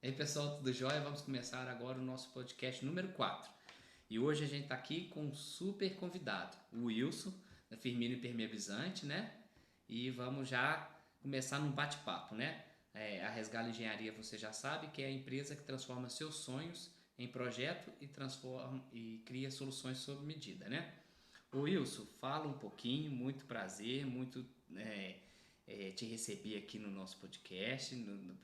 E aí pessoal, tudo jóia? Vamos começar agora o nosso podcast número 4. E hoje a gente está aqui com um super convidado, o Wilson, da Firmino Impermeabilizante, né? E vamos já começar num bate-papo, né? A Resgalo Engenharia, você já sabe que é a empresa que transforma seus sonhos em projeto e transforma e cria soluções sob medida, né? Ô Wilson, fala um pouquinho, muito prazer, muito te receber aqui no nosso podcast,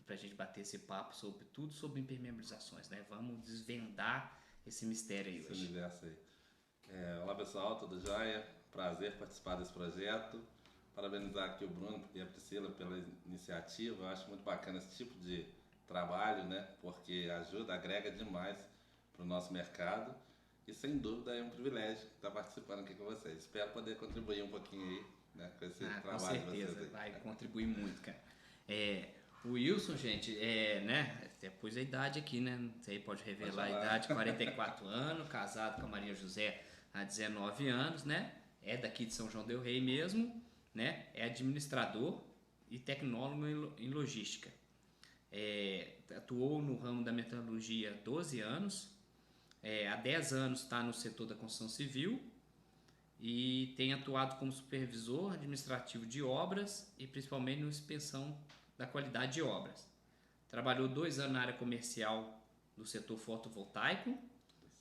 para a gente bater esse papo sobre tudo sobre impermeabilizações, né? Vamos desvendar esse mistério aí Esse hoje. universo aí. Olá pessoal, tudo jóia? Prazer participar desse projeto. Parabenizar aqui o Bruno e a Priscila pela iniciativa. Eu acho muito bacana esse tipo de trabalho, né? Porque ajuda, agrega demais para o nosso mercado. E sem dúvida é um privilégio estar participando aqui com vocês. Espero poder contribuir um pouquinho aí, né, com esse Ah, com trabalho de vocês certeza, aí. vai contribuir muito, cara. O Wilson, gente, né? Depois a idade aqui, né? Você pode Pode revelar a falar. idade, 44 anos, casado com a Maria José há 19 anos, né? É daqui de São João del Rei mesmo, né? É administrador e tecnólogo em logística. Atuou no ramo da metalurgia há 12 anos, há 10 anos está no setor da construção civil e tem atuado como supervisor administrativo de obras e principalmente na inspeção da qualidade de obras. Trabalhou 2 anos na área comercial do setor fotovoltaico,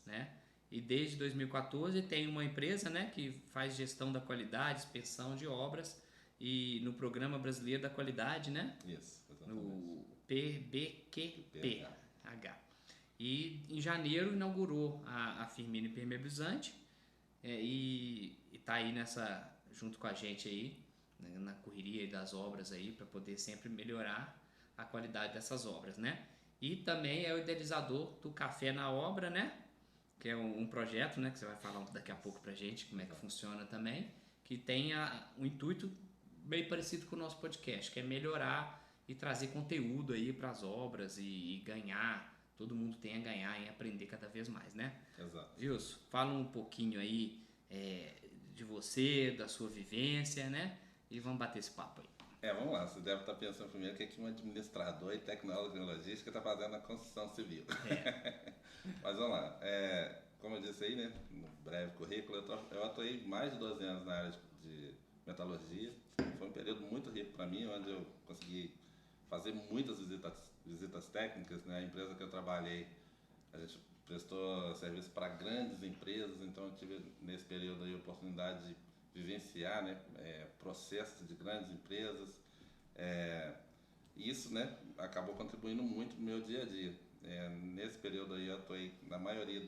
né? E desde 2014 tem uma empresa, né, que faz gestão da qualidade, inspeção de obras e no Programa Brasileiro da Qualidade, né? Isso, exatamente. No PBQP. PH. E em janeiro inaugurou a Firmino Impermeabilizante e está aí junto com a gente aí, né, na correria das obras aí, para poder sempre melhorar a qualidade dessas obras, né? E também é o idealizador do Café na Obra, né? Que é um projeto, né, que você vai falar daqui a pouco pra gente como é que Exato. funciona também, que tem um intuito bem parecido com o nosso podcast, que é melhorar e trazer conteúdo aí para as obras e ganhar, todo mundo tem a ganhar em aprender cada vez mais, né? Exato. Wilson, fala um pouquinho aí de você, da sua vivência, né? E vamos bater esse papo aí. Vamos lá. Você deve estar pensando primeiro que um administrador e tecnólogo em logística está fazendo na construção civil. É, Mas vamos lá. Como eu disse aí, né, no breve currículo, eu atuei mais de 12 anos na área de metalurgia. Foi um período muito rico para mim, onde eu consegui fazer muitas visitas técnicas. Né? A empresa que eu trabalhei, a gente prestou serviço para grandes empresas, então eu tive nesse período aí a oportunidade de vivenciar, né, processos de grandes empresas. E isso, né, acabou contribuindo muito no meu dia a dia. Nesse período aí eu atuei na maioria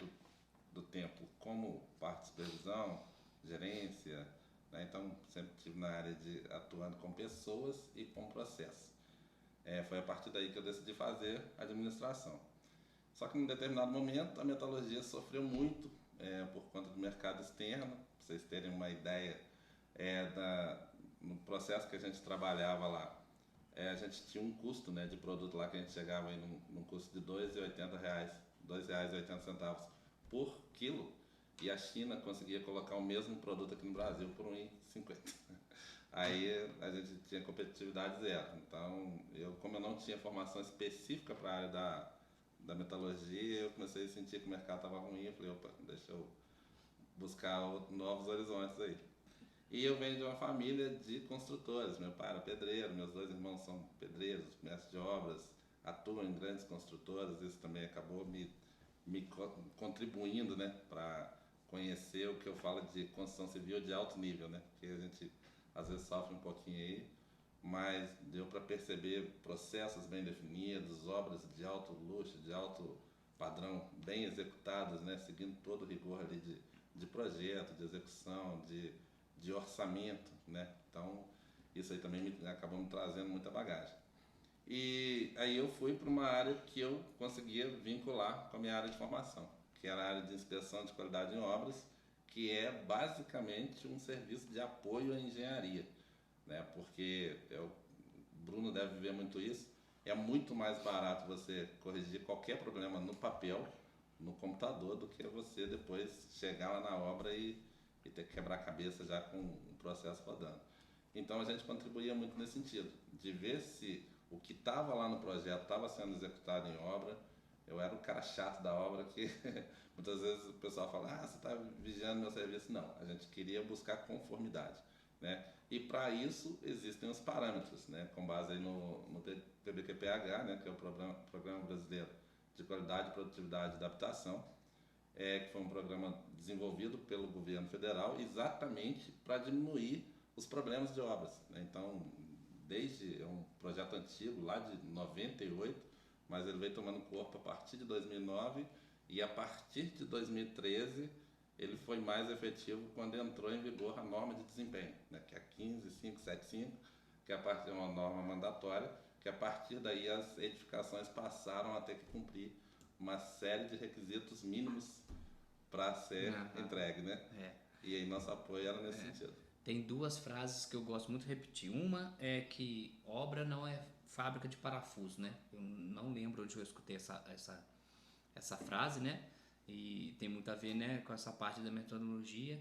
do tempo como parte de supervisão, gerência, né, então sempre estive na área de atuando com pessoas e com processos. Foi a partir daí que eu decidi fazer administração. Só que em um determinado momento a metalurgia sofreu muito por conta do mercado externo. Para vocês terem uma ideia, no processo que a gente trabalhava lá, a gente tinha um custo, né, de produto lá que a gente chegava aí num custo de R$ 2,80 por quilo, e a China conseguia colocar o mesmo produto aqui no Brasil por R$ 1,50. Aí a gente tinha competitividade zero. Então, como eu não tinha formação específica para a área da metalurgia, eu comecei a sentir que o mercado estava ruim. Eu falei, opa, deixa eu buscar novos horizontes aí. E eu venho de uma família de construtores. Meu pai era pedreiro, meus dois irmãos são pedreiros, mestres de obras, atuam em grandes construtoras. Isso também acabou me contribuindo, né, para conhecer o que eu falo de construção civil de alto nível, né? Porque a gente às vezes sofre um pouquinho aí, mas deu para perceber processos bem definidos, obras de alto luxo, de alto padrão, bem executadas, né, seguindo todo o rigor ali de projeto, de execução, de orçamento, né? Então isso aí também acabou me trazendo muita bagagem. E aí eu fui para uma área que eu conseguia vincular com a minha área de formação, que era a área de inspeção de qualidade em obras, que é basicamente um serviço de apoio à engenharia, né? Porque o Bruno deve ver muito isso. É muito mais barato você corrigir qualquer problema no papel, no computador, do que você depois chegar lá na obra e ter que quebrar a cabeça já com o processo rodando. Então a gente contribuía muito nesse sentido, de ver se o que estava lá no projeto estava sendo executado em obra. Eu era o cara chato da obra que muitas vezes o pessoal fala, você está vigiando meu serviço. Não, a gente queria buscar conformidade, né? E para isso existem os parâmetros, né? Com base aí no PBQPH, né? Que é o Programa Brasileiro de Qualidade, Produtividade e Adaptação, que foi um programa desenvolvido pelo governo federal exatamente para diminuir os problemas de obras, né? Então, é um projeto antigo, lá de 98, mas ele veio tomando corpo a partir de 2009 e a partir de 2013 ele foi mais efetivo quando entrou em vigor a norma de desempenho, né, que é a 15575, que é uma norma mandatória, que a partir daí as edificações passaram a ter que cumprir uma série de requisitos mínimos para ser entregue, né? E aí nosso apoio era nesse sentido. Tem duas frases que eu gosto muito de repetir. Uma é que obra não é fábrica de parafuso, né? Eu não lembro onde eu escutei essa frase, né? E tem muito a ver, né, com essa parte da metodologia,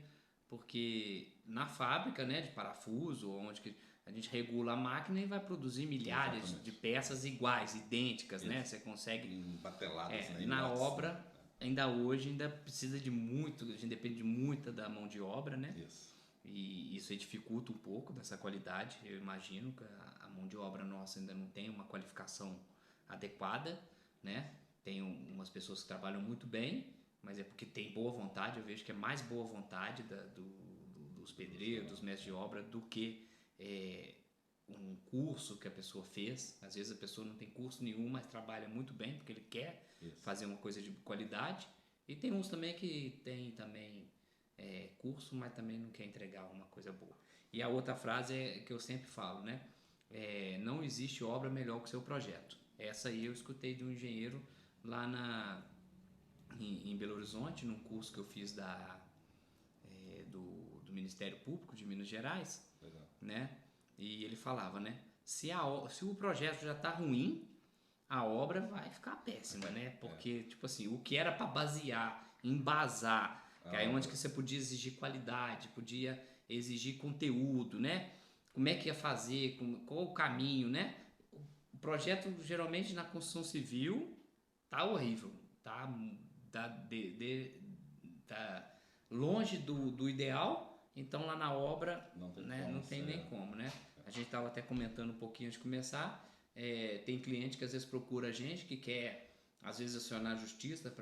porque na fábrica, né, de parafuso, onde que a gente regula a máquina e vai produzir milhares de peças iguais, idênticas, né? Você consegue bateladas, né? Na obra, ainda hoje precisa de muito, a gente depende de muita da mão de obra, né? Isso. E isso dificulta um pouco dessa qualidade. Eu imagino que a mão de obra nossa ainda não tem uma qualificação adequada, né? Tem umas pessoas que trabalham muito bem, mas é porque tem boa vontade. Eu vejo que é mais boa vontade dos pedreiros, dos mestres de obra, do que um curso que a pessoa fez. Às vezes a pessoa não tem curso nenhum, mas trabalha muito bem porque ele quer fazer uma coisa de qualidade. E tem uns também que tem também curso, mas também não quer entregar uma coisa boa. E a outra frase é que eu sempre falo, né? Não existe obra melhor que o seu projeto. Essa aí eu escutei de um engenheiro lá em Belo Horizonte, num curso que eu fiz do Ministério Público de Minas Gerais. Legal. Né? E ele falava, né? Se o projeto já está ruim, a obra vai ficar péssima, né? Porque, tipo assim, o que era para basear, embasar, que aí onde que você podia exigir qualidade, podia exigir conteúdo, né? Como é que ia fazer, qual o caminho, né? O projeto, geralmente, na construção civil, tá horrível, tá longe do ideal, então lá na obra não tem nem como, né? A gente estava até comentando um pouquinho antes de começar, tem cliente que às vezes procura a gente, que quer, às vezes, acionar a justiça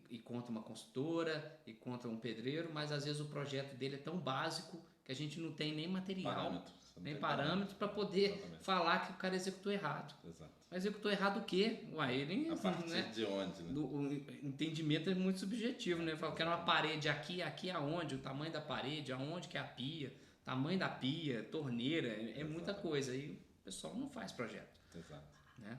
e contra uma consultora e contra um pedreiro, mas às vezes o projeto dele é tão básico que a gente não tem nem material, nem parâmetros para poder falar que o cara executou errado. Exato. Mas executou errado o quê? Ele, a partir de onde? Né? O entendimento é muito subjetivo, né? Fala, quero uma parede aqui aonde? O tamanho da parede, aonde que é a pia, tamanho da pia, torneira, é muita coisa. E o pessoal não faz projeto. Exato. Né?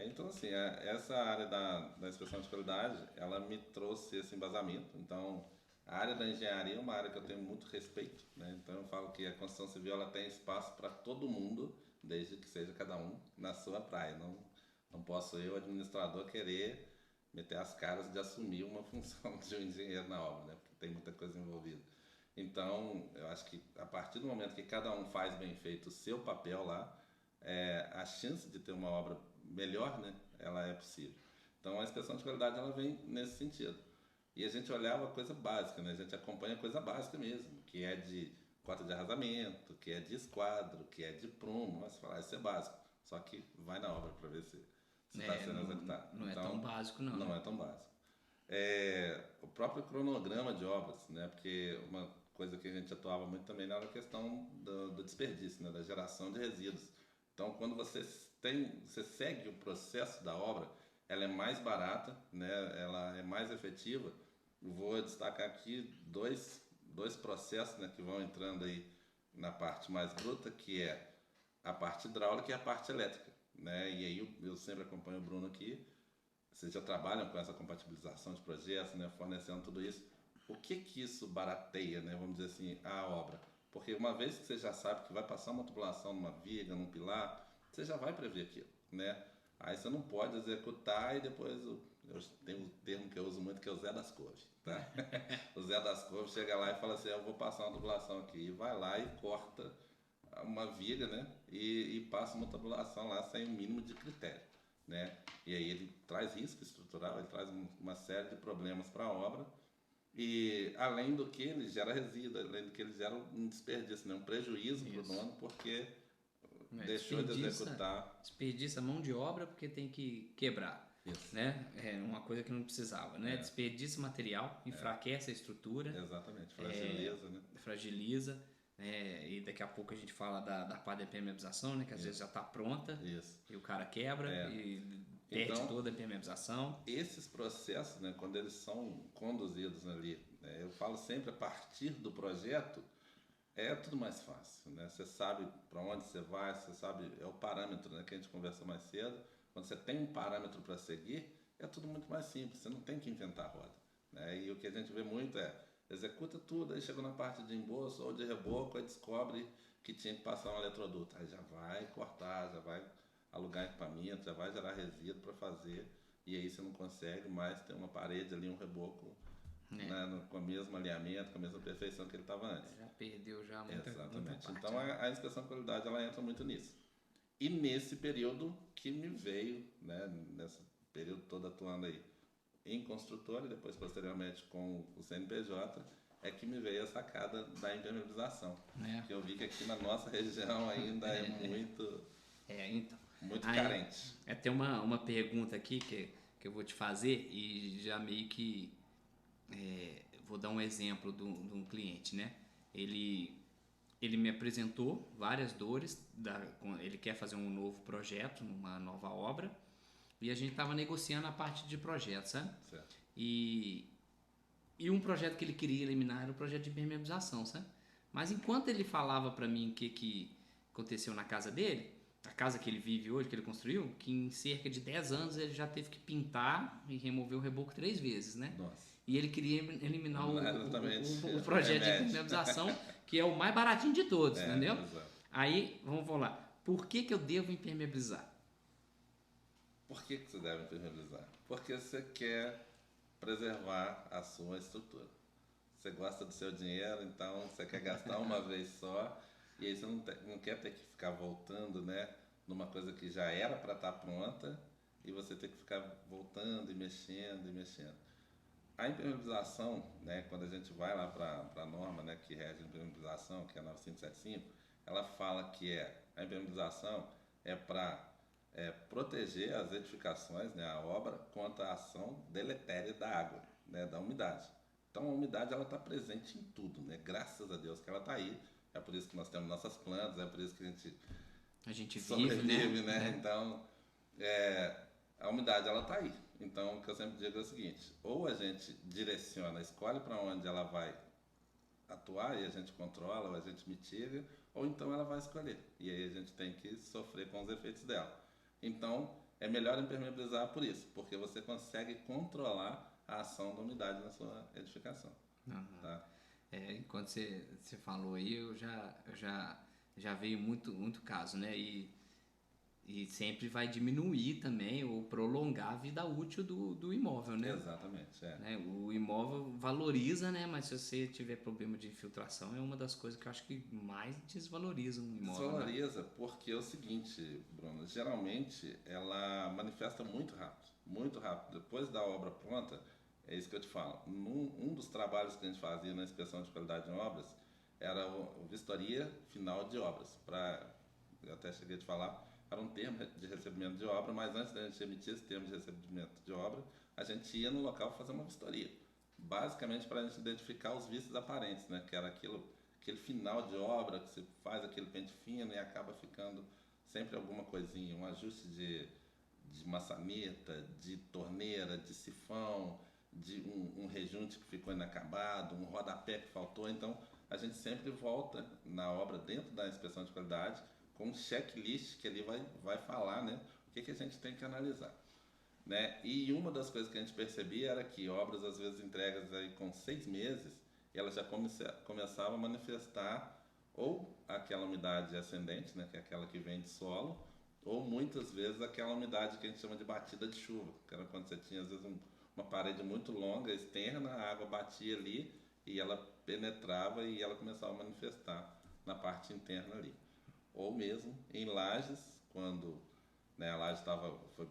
Então, assim, essa área da inspeção de qualidade, ela me trouxe esse embasamento. Então, a área da engenharia é uma área que eu tenho muito respeito, né? Então, eu falo que a construção civil ela tem espaço para todo mundo, desde que seja cada um na sua praia. Não posso eu, administrador, querer meter as caras de assumir uma função de um engenheiro na obra, né? Porque tem muita coisa envolvida. Então, eu acho que a partir do momento que cada um faz bem feito o seu papel lá, a chance de ter uma obra melhor, né, ela é possível. Então a inspeção de qualidade ela vem nesse sentido. E a gente olhava coisa básica, né? A gente acompanha coisa básica mesmo, que é de cota de arrasamento, que é de esquadro, que é de prumo. Mas falar, isso é básico. Só que vai na obra para ver se está sendo executado. Não então, é tão básico, não. Não é tão básico. O próprio cronograma de obras, né? Porque uma coisa que a gente atuava muito também era a questão do desperdício, né? Da geração de resíduos. Então, quando você segue o processo da obra, ela é mais barata, né? Ela é mais efetiva. Vou destacar aqui dois processos, né, que vão entrando aí na parte mais bruta, que é a parte hidráulica e a parte elétrica, né? E aí eu sempre acompanho o Bruno aqui. Vocês já trabalham com essa compatibilização de projetos, né, fornecendo tudo isso. O que isso barateia, né, vamos dizer assim, a obra? Porque uma vez que você já sabe que vai passar uma tubulação numa viga, num pilar, você já vai prever aquilo, né? Aí você não pode executar e depois tem um termo que eu uso muito que é o Zé das Couves, tá? O Zé das Couves chega lá e fala assim, eu vou passar uma tubulação aqui, e vai lá e corta uma viga, né? E passa uma tabulação lá sem o mínimo de critério, né? E aí ele traz risco estrutural, ele traz uma série de problemas para a obra. E além do que ele gera resíduo, além do que ele gera um desperdício, né? Um prejuízo para o dono, porque deixou de executar. Desperdiça mão de obra porque tem que quebrar. Isso. Né? É uma coisa que não precisava, né? Desperdiça material, enfraquece a estrutura. Exatamente, fragiliza, né? Fragiliza. E daqui a pouco a gente fala da parte da impermeabilização, né? Que às vezes já está pronta. Isso. E o cara quebra e perde então, toda a impermeabilização. Esses processos, né, quando eles são conduzidos ali, né, eu falo sempre a partir do projeto, é tudo mais fácil, né? Você sabe para onde você vai, você sabe, é o parâmetro, né, que a gente conversou mais cedo. Quando você tem um parâmetro para seguir, é tudo muito mais simples, você não tem que inventar a roda, né? E o que a gente vê muito executa tudo, aí chega na parte de embolso ou de reboco, aí descobre que tinha que passar um eletroduto, aí já vai cortar, já vai alugar equipamento, já vai gerar resíduo para fazer, e aí você não consegue mais ter uma parede ali, um reboco né, com o mesmo alinhamento, com a mesma perfeição que ele estava antes. Já perdeu já muita, Exatamente. muita parte, então a inspeção de qualidade ela entra muito nisso. E nesse período que me veio, né, nesse período todo atuando aí em construtora e depois posteriormente com o CNPJ, é que me veio a sacada da impermeabilização. Que eu vi que aqui na nossa região ainda é muito... então. Muito carente. Tem uma pergunta aqui que eu vou te fazer e já meio que vou dar um exemplo de um cliente, né? Ele me apresentou várias dores, ele quer fazer um novo projeto, uma nova obra, e a gente estava negociando a parte de projeto, sabe? Certo. E um projeto que ele queria eliminar era o projeto de impermeabilização, sabe? Mas enquanto ele falava para mim o que aconteceu na casa dele, a casa que ele vive hoje, que ele construiu, que em cerca de 10 anos ele já teve que pintar e remover o reboco 3 vezes, né? Nossa. E ele queria eliminar o projeto de impermeabilização, que é o mais baratinho de todos, entendeu? Exato. Aí, vamos lá. Por que eu devo impermeabilizar? Por que você deve impermeabilizar? Porque você quer preservar a sua estrutura. Você gosta do seu dinheiro, então você quer gastar uma vez só, e aí você não quer ter que ficar voltando, né, numa coisa que já era para estar pronta, e você ter que ficar voltando e mexendo e mexendo. A impermeabilização, né, quando a gente vai lá para a norma, né, que rege a impermeabilização, que é a 9575, ela fala que a impermeabilização é para proteger as edificações, né, a obra, contra a ação deletéria da água, né, da umidade. Então a umidade ela está presente em tudo, né? Graças a Deus que ela está aí. É por isso que nós temos nossas plantas, é por isso que a gente sobrevive, né? Então a umidade ela está aí. Então o que eu sempre digo é o seguinte: ou a gente direciona, escolhe para onde ela vai atuar e a gente controla, ou a gente mitiga, ou então ela vai escolher e aí a gente tem que sofrer com os efeitos dela. Então é melhor impermeabilizar por isso, porque você consegue controlar a ação da umidade na sua edificação. Tá? Enquanto você falou aí, eu já veio muito caso, né? E sempre vai diminuir também ou prolongar a vida útil do imóvel, né? Exatamente, né? O imóvel valoriza, né? Mas se você tiver problema de infiltração, é uma das coisas que eu acho que mais desvaloriza um imóvel. Desvaloriza, né? Porque é o seguinte, Bruno, geralmente ela manifesta muito rápido, muito rápido. Depois da obra pronta, é isso que eu te falo. Um dos trabalhos que a gente fazia na inspeção de qualidade em obras era a vistoria final de obras. Eu até cheguei a te falar, era um termo de recebimento de obra, mas antes da gente emitir esse termo de recebimento de obra, a gente ia no local fazer uma vistoria. Basicamente para a gente identificar os vícios aparentes, né? Que era aquele final de obra que você faz aquele pente fino e acaba ficando sempre alguma coisinha, um ajuste de maçaneta, de torneira, de sifão, de um rejunte que ficou inacabado, um rodapé que faltou. Então a gente sempre volta na obra dentro da inspeção de qualidade com um checklist que ele vai falar, né, o que a gente tem que analisar, né? E uma das coisas que a gente percebia era que obras às vezes entregas aí com 6 meses, elas já começavam a manifestar ou aquela umidade ascendente, né, que é aquela que vem de solo, ou muitas vezes aquela umidade que a gente chama de batida de chuva, que era quando você tinha às vezes uma parede muito longa, externa, a água batia ali e ela penetrava e ela começava a manifestar na parte interna ali. ou mesmo em lajes, quando, né, a laje foi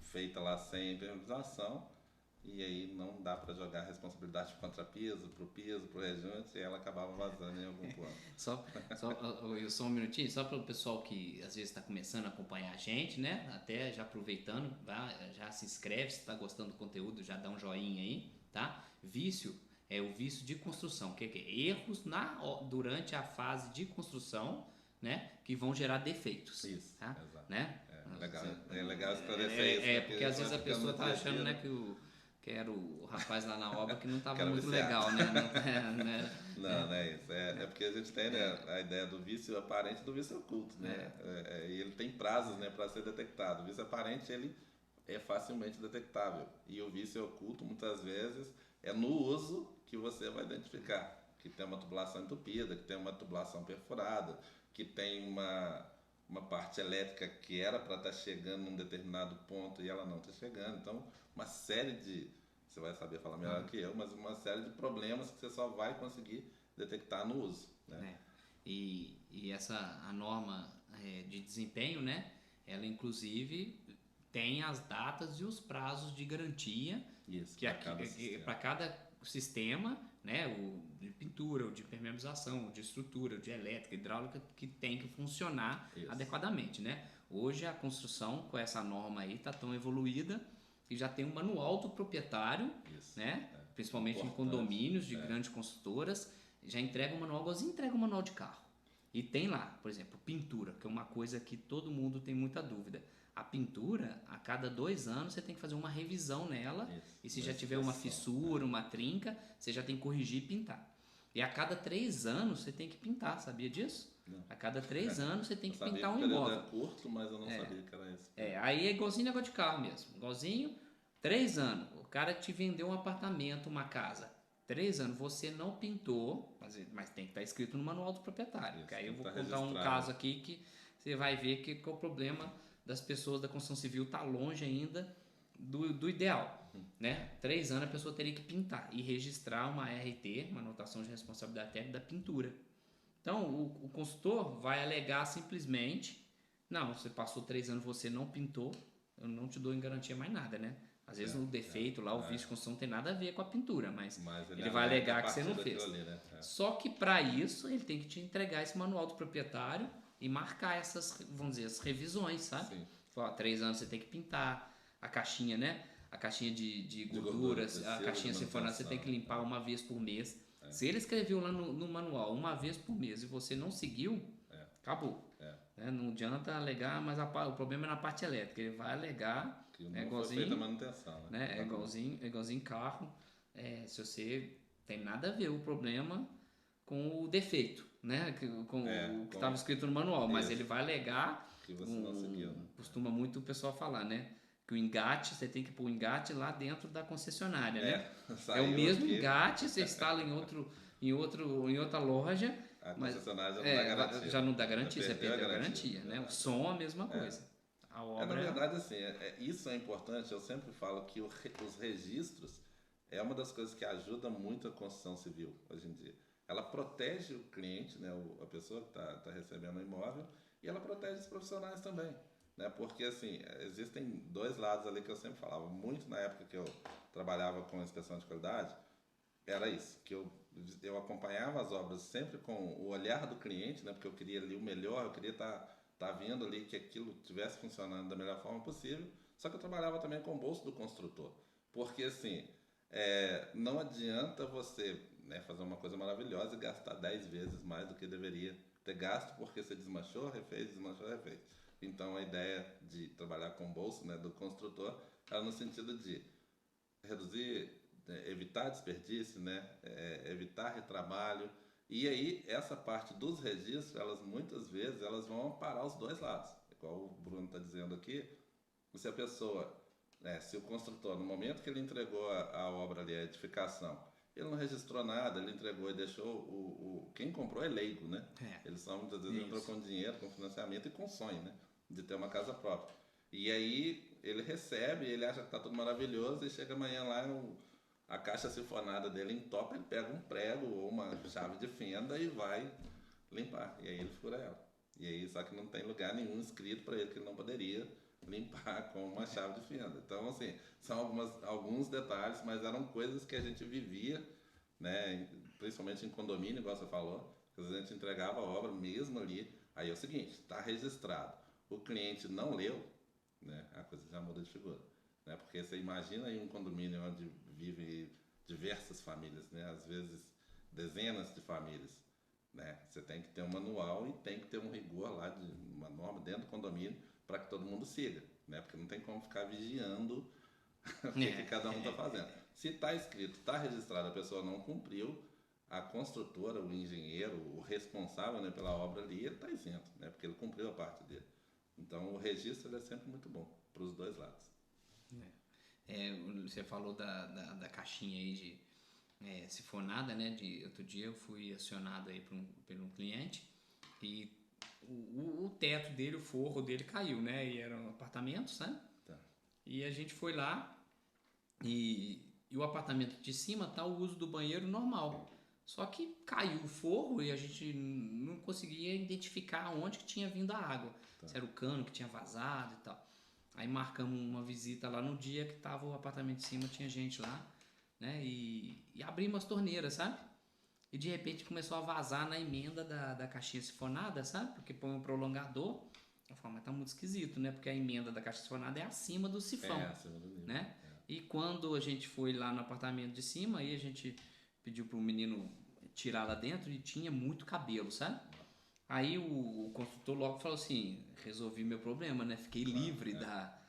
feita lá sem impermeabilização, e aí não dá para jogar a responsabilidade contra piso, pro rejunte, e ela acabava vazando em algum ponto. Só um minutinho, só para o pessoal que às vezes está começando a acompanhar a gente, né? Até já aproveitando, já se inscreve, se está gostando do conteúdo, já dá um joinha aí, tá? Vício é o vício de construção, que é erros durante a fase de construção, né? Que vão gerar defeitos. Isso, tá? exato. Né? É legal esclarecer isso. É, porque às vezes a pessoa está tá achando, né, que era o rapaz lá na obra que não estava muito viciado. legal, né? Não é isso. É porque a gente tem, né, a ideia do vício aparente e do vício oculto, né? E ele tem prazos, né, para ser detectado. O vício aparente, ele é facilmente detectável. E o vício oculto, muitas vezes, é no uso que você vai identificar. Que tem uma tubulação entupida, que tem uma tubulação perfurada, que tem uma parte elétrica que era para estar chegando num determinado ponto e ela não está chegando. Então, uma série de, você vai saber falar melhor que eu, mas uma série de problemas que você só vai conseguir detectar no uso. Né? E a norma de desempenho, né, ela inclusive tem as datas e os prazos de garantia para cada sistema, né, o de pintura, o de impermeabilização, o de estrutura, o de elétrica, hidráulica, que tem que funcionar adequadamente, né? Hoje a construção com essa norma aí está tão evoluída que já tem um manual do proprietário, né? Principalmente em condomínios de grandes construtoras, já entrega um manual, igualzinho entrega um manual de carro. E tem lá, por exemplo, pintura, que é uma coisa que todo mundo tem muita dúvida. A pintura, a cada 2 anos, você tem que fazer uma revisão nela. E se já tiver uma fissura, uma trinca, você já tem que corrigir e pintar. E a cada 3 anos você tem que pintar, sabia disso? Não. A cada 3 anos você tem que pintar um imóvel. Eu imóvel. sabia que era curto, mas eu não sabia que era isso. Aí é igualzinho negócio de carro mesmo. Igualzinho, 3 anos. O cara te vendeu um apartamento, uma casa. 3 anos, você não pintou, mas tem que estar escrito no manual do proprietário. Isso, que aí eu vou contar um caso aqui que você vai ver que o problema das pessoas da construção civil está longe ainda do ideal. Né? 3 anos a pessoa teria que pintar e registrar uma RT, uma anotação de responsabilidade técnica da pintura. Então o consultor vai alegar simplesmente: não, você passou 3 anos, você não pintou, eu não te dou em garantia mais nada, né? Às vezes o defeito lá, o vício de construção não tem nada a ver com a pintura, mas ele vai alegar que você não fez. Ali, né? Só que para isso ele tem que te entregar esse manual do proprietário e marcar essas, vamos dizer, as revisões, sabe? Sim. 3 anos você tem que pintar a caixinha, né? A caixinha de gorduras, a caixinha sifonada você tem que limpar uma vez por mês. Se ele escreveu lá no manual uma vez por mês e você não seguiu, acabou. Né? Não adianta alegar, mas o problema é na parte elétrica. Ele vai alegar, que não foi feita a manutenção. Né? É igualzinho carro. Se você tem nada a ver o problema com o defeito, né? Com o que estava escrito no manual, mas ele vai alegar que você não seguiu. Né? Costuma muito o pessoal falar, né? Que o engate, você tem que pôr o engate lá dentro da concessionária, né? É o mesmo engate, você instala em outra loja, a mas concessionária já não dá garantia, você perdeu a garantia, né? O som é a mesma coisa. A obra na verdade, assim, isso é importante. Eu sempre falo que os registros é uma das coisas que ajuda muito a construção civil hoje em dia. Ela protege o cliente, né, a pessoa que está recebendo o imóvel, e ela protege os profissionais também. Né? Porque, assim, existem 2 lados ali que eu sempre falava. Muito na época que eu trabalhava com inspeção de qualidade, era isso, que eu acompanhava as obras sempre com o olhar do cliente, né? Porque eu queria ali o melhor, eu queria estar vendo ali que aquilo estivesse funcionando da melhor forma possível, só que eu trabalhava também com o bolso do construtor. Porque, assim, não adianta você, né, fazer uma coisa maravilhosa e gastar 10 vezes mais do que deveria ter gasto, porque você desmanchou, refez. Então, a ideia de trabalhar com o bolso, né, do construtor era no sentido de reduzir, evitar desperdício, né, evitar retrabalho. E aí, essa parte dos registros, muitas vezes elas vão amparar os 2 lados. Igual o Bruno está dizendo aqui, se a pessoa, se o construtor, no momento que ele entregou a obra ali, a edificação, ele não registrou nada, ele entregou e deixou quem comprou é leigo, né? Eles são, muitas vezes, entrou com dinheiro, com financiamento e com sonho, né? De ter uma casa própria. E aí ele recebe, ele acha que está tudo maravilhoso e chega amanhã lá, a caixa sifonada dele entope, ele pega um prego ou uma chave de fenda e vai limpar. E aí ele fura ela. E aí, só que não tem lugar nenhum escrito para ele que ele não poderia limpar com uma chave de fenda. Então, assim, são alguns detalhes, mas eram coisas que a gente vivia, né? Principalmente em condomínio, igual você falou, que a gente entregava a obra mesmo ali. Aí é o seguinte, está registrado. O cliente não leu, né? A coisa já muda de figura, né? Porque você imagina aí um condomínio onde vive diversas famílias, né? Às vezes dezenas de famílias, né? Você tem que ter um manual e tem que ter um rigor lá de uma norma dentro do condomínio para que todo mundo siga, né? Porque não tem como ficar vigiando o que cada um está fazendo. Se está escrito, está registrado, a pessoa não cumpriu, a construtora, o engenheiro, o responsável, né, pela obra ali, ele está isento, né? Porque ele cumpriu a parte dele. Então o registro ele é sempre muito bom para os dois lados. Você falou da caixinha aí de sifonada, né? Outro dia eu fui acionado aí por um cliente e o teto dele, o forro dele caiu, né? E era um apartamento, sabe? Tá. E a gente foi lá e o apartamento de cima tá o uso do banheiro normal. Só que caiu o forro e a gente não conseguia identificar onde que tinha vindo a água. Tá. Se era o cano que tinha vazado e tal. Aí marcamos uma visita lá no dia que tava o apartamento de cima, tinha gente lá, né? E abrimos as torneiras, sabe? E de repente começou a vazar na emenda da caixinha sifonada, sabe? Porque põe um prolongador. Eu falei, mas tá muito esquisito, né? Porque a emenda da caixa sifonada é acima do sifão, Acima do nível, né? E quando a gente foi lá no apartamento de cima, aí a gente pediu pro menino tirar lá dentro e tinha muito cabelo, sabe? Aí o construtor logo falou assim, resolvi meu problema, né? Fiquei livre da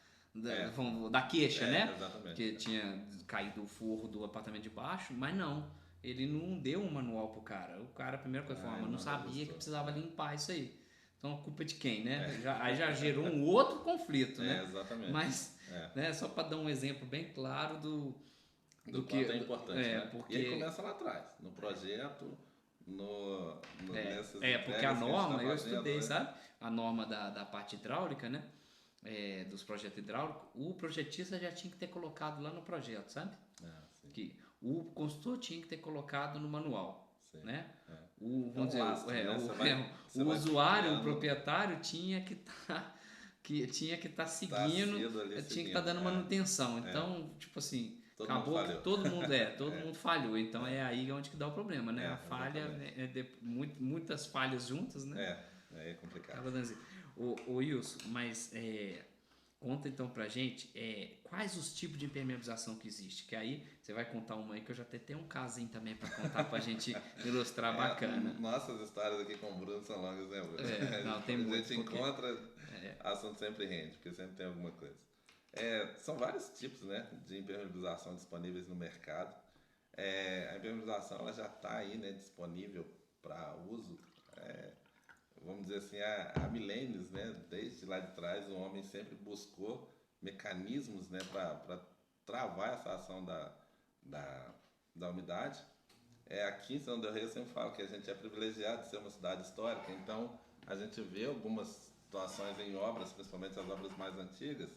queixa, né? Exatamente. Porque tinha caído o forro do apartamento de baixo, mas não. Ele não deu um manual pro cara. O cara, a primeira coisa, falou, mas não sabia que precisava limpar isso aí. Então a culpa é de quem, né? Aí já gerou um outro conflito, né? Exatamente. Mas, né, só para dar um exemplo bem claro do quanto é importante, né? Porque... E aí começa lá atrás, no projeto, nessas porque a norma, eu estudei, né? sabe? A norma da parte hidráulica, né? Dos projetos hidráulicos, o projetista já tinha que ter colocado lá no projeto, sabe? Que o consultor tinha que ter colocado no manual, né? O usuário, o proprietário tinha que estar seguindo, tinha que estar dando manutenção. Então, tipo assim, acabou que todo mundo falhou. Então é aí onde que dá o problema, né? A falha, muitas falhas juntas, né? É complicado. Ô Wilson, mas conta então pra gente quais os tipos de impermeabilização que existe. Que aí você vai contar uma aí que eu já até tenho um casinho também pra contar pra gente ilustrar bacana. Nossas histórias aqui com o Bruno são longas, né, Bruno? Tem muito. A gente encontra, assunto sempre rende, porque sempre tem alguma coisa. São vários tipos, né, de impermeabilização disponíveis no mercado. A impermeabilização ela já está aí, né, disponível para uso, vamos dizer assim, há milênios, né? Desde lá de trás o homem sempre buscou mecanismos, né, para travar essa ação da umidade. Aqui em São Del Rey eu sempre falo que a gente é privilegiado de ser uma cidade histórica, então a gente vê algumas situações em obras, principalmente as obras mais antigas,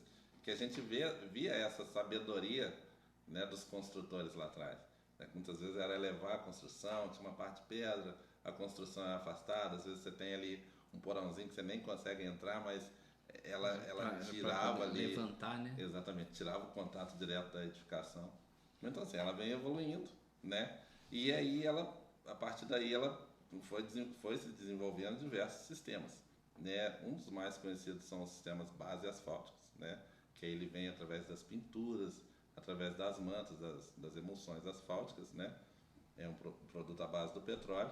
que a gente via essa sabedoria, né, dos construtores lá atrás. Muitas vezes era elevar a construção, tinha uma parte de pedra, a construção é afastada, às vezes você tem ali um porãozinho que você nem consegue entrar, mas ela tirava ali, levantar, né? Exatamente, tirava o contato direto da edificação. Então assim, ela vem evoluindo, né? E aí a partir daí ela foi se desenvolvendo diversos sistemas, né? Um dos mais conhecidos são os sistemas base asfálticos, né? Que aí ele vem através das pinturas, através das mantas, das emulsões asfálticas, né? É um produto à base do petróleo.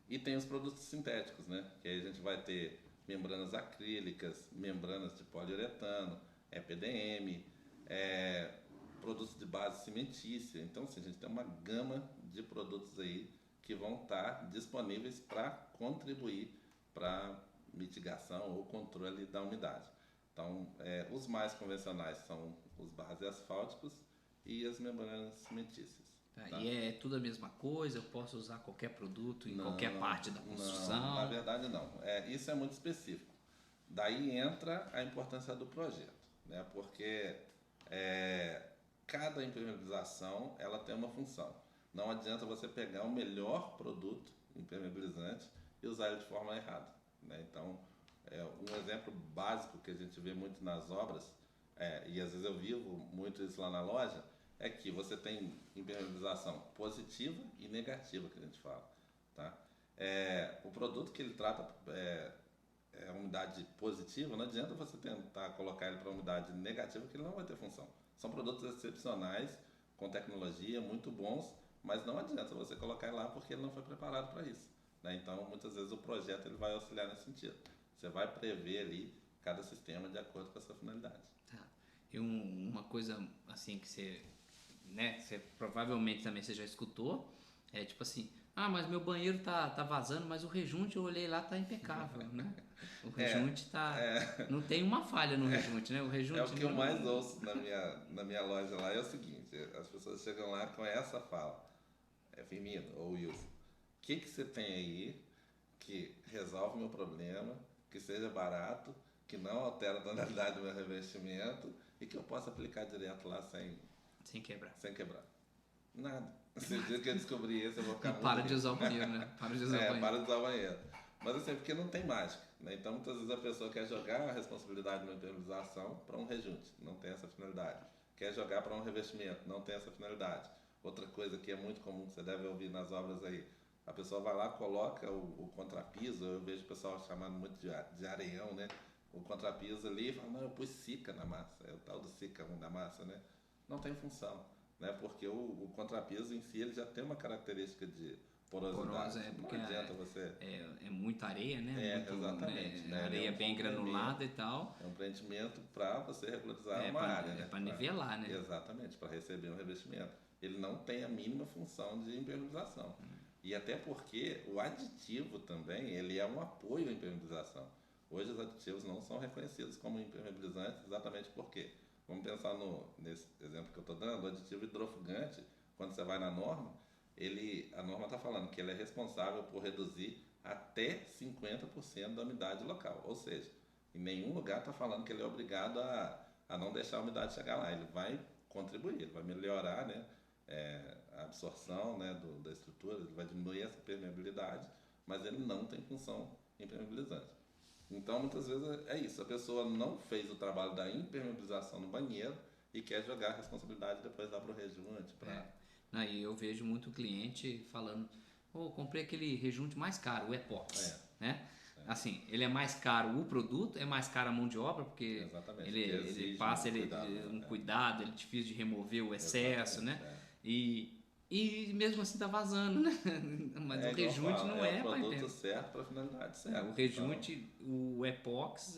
E tem os produtos sintéticos, né? Que aí a gente vai ter membranas acrílicas, membranas de poliuretano, EPDM, produtos de base cimentícia. Então, assim, a gente tem uma gama de produtos aí que vão estar disponíveis para contribuir para mitigação ou controle da umidade. Então, os mais convencionais são os base asfálticos e as membranas cimentícias. Tá? E é tudo a mesma coisa? Eu posso usar qualquer produto em qualquer parte da construção? Não, na verdade não. Isso é muito específico. Daí entra a importância do projeto, né? Porque cada impermeabilização ela tem uma função. Não adianta você pegar o melhor produto impermeabilizante e usar ele de forma errada, né? Então, um exemplo básico que a gente vê muito nas obras, e às vezes eu vivo muito isso lá na loja, é que você tem impermeabilização positiva e negativa, que a gente fala, tá? O produto que ele trata umidade positiva, não adianta você tentar colocar ele para umidade negativa, que ele não vai ter função. São produtos excepcionais, com tecnologia, muito bons, mas não adianta você colocar ele lá porque ele não foi preparado para isso, né? Então, muitas vezes o projeto ele vai auxiliar nesse sentido. Você vai prever ali cada sistema de acordo com a sua finalidade. Tá. E uma coisa assim que você, né, você provavelmente também você já escutou, é tipo assim, mas meu banheiro tá vazando, mas o rejunte eu olhei lá tá impecável, né? O rejunte não tem uma falha no rejunte, né? O rejunte o que eu mais ouço na minha loja lá é o seguinte, as pessoas chegam lá com essa fala, Firmino ou Wilson, o que você tem aí que resolve o meu problema, que seja barato, que não altera a tonalidade do meu revestimento e que eu possa aplicar direto lá sem quebrar. Nada. Se o dia que eu descobrir isso, eu vou ficar muito para de usar o banheiro, né? Para de usar o banheiro. Para de usar o banheiro. Mas assim, porque não tem mágica, né? Então, muitas vezes a pessoa quer jogar a responsabilidade na impermeabilização para um rejunte, não tem essa finalidade. Quer jogar para um revestimento, não tem essa finalidade. Outra coisa que é muito comum, que você deve ouvir nas obras aí, a pessoa vai lá, coloca o contrapiso, eu vejo o pessoal chamando muito de areião, né? O contrapiso ali e fala, não, eu pus cica na massa, é o tal do cica da massa, né? Não tem função, né? Porque o contrapiso em si ele já tem uma característica de porosidade. Porque não adianta você... É muita areia, né? Exatamente. Né? Areia bem granulada e tal. É um preenchimento para você regularizar uma área, né? É para nivelar, né? Exatamente, para receber um revestimento. Ele não tem a mínima função de impermeabilização. E até porque o aditivo também, ele é um apoio à impermeabilização. Hoje os aditivos não são reconhecidos como impermeabilizantes exatamente porque, vamos pensar nesse exemplo que eu estou dando, o aditivo hidrofugante, quando você vai na norma, a norma está falando que ele é responsável por reduzir até 50% da umidade local. Ou seja, em nenhum lugar está falando que ele é obrigado a não deixar a umidade chegar lá. Ele vai contribuir, ele vai melhorar, né? A absorção, né, da estrutura, ele vai diminuir essa permeabilidade, mas ele não tem função impermeabilizante. Então, muitas vezes é isso, a pessoa não fez o trabalho da impermeabilização no banheiro e quer jogar a responsabilidade depois lá para o rejunte. E eu vejo muito cliente falando, comprei aquele rejunte mais caro, o Epox, né? Assim, ele é mais caro o produto, é mais caro a mão de obra, porque ele passa cuidado, ele é difícil de remover o excesso, né? E mesmo assim tá vazando, né? Mas o rejunte não é o produto certo para a finalidade certa. O rejunte, o Epox,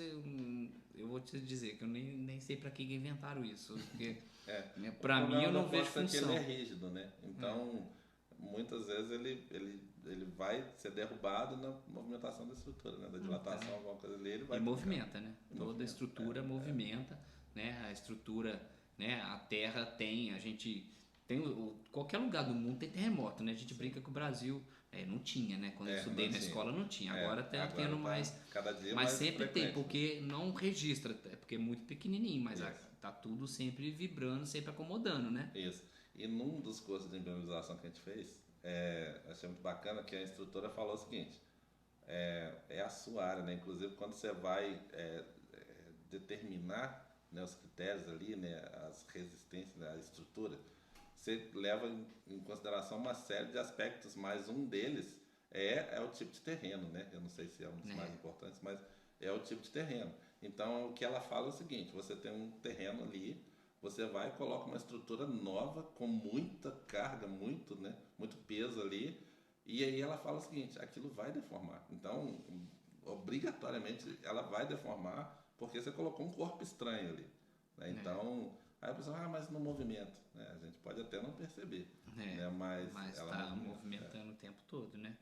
eu vou te dizer que eu nem sei para que inventaram isso, porque para mim eu não vejo função. É que ele é rígido, né? Então, muitas vezes ele vai ser derrubado na movimentação da estrutura, né? Da dilatação, alguma coisa ali, ele vai... E movimenta, né? Toda a estrutura movimenta, né? A estrutura, né? A terra a gente tem qualquer lugar do mundo tem terremoto, né? A gente brinca que o Brasil não tinha, né? Quando eu estudei na escola não tinha. Agora tá tendo mais. Cada dia mas mais sempre frequente. tem, porque não registra, porque é muito pequenininho, mas tá tudo sempre vibrando, sempre acomodando, né? Isso. E num dos cursos de impermeabilização que a gente fez, achei muito bacana que a instrutora falou o seguinte: é a sua área, né? Inclusive quando você vai determinar, né, os critérios ali, né, as resistências, né, a estrutura, você leva em consideração uma série de aspectos, mas um deles é o tipo de terreno, né? Eu não sei se é um dos mais importantes, mas é o tipo de terreno. Então, o que ela fala é o seguinte: você tem um terreno ali, você vai e coloca uma estrutura nova com muita carga, muito peso ali, e aí ela fala o seguinte: aquilo vai deformar. Então, obrigatoriamente, ela vai deformar porque você colocou um corpo estranho ali, né? Então... Aí a pessoa, mas no movimento, né? A gente pode até não perceber, né? Mas ela está movimentando o tempo todo, né?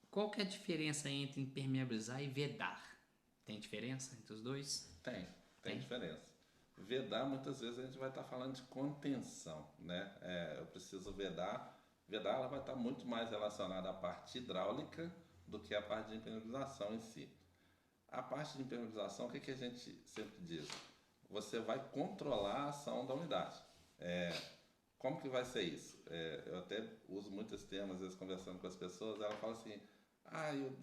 Qual que é a diferença entre impermeabilizar e vedar? Tem diferença entre os dois? Tem diferença. Vedar, muitas vezes a gente vai estar falando de contenção, né? Eu preciso vedar. Vedar ela vai estar muito mais relacionada à parte hidráulica do que à parte de impermeabilização em si. A parte de impermeabilização, o que a gente sempre diz? Você vai controlar a ação da umidade. como que vai ser isso? Eu até uso muito esse termo, às vezes conversando com as pessoas, ela fala assim,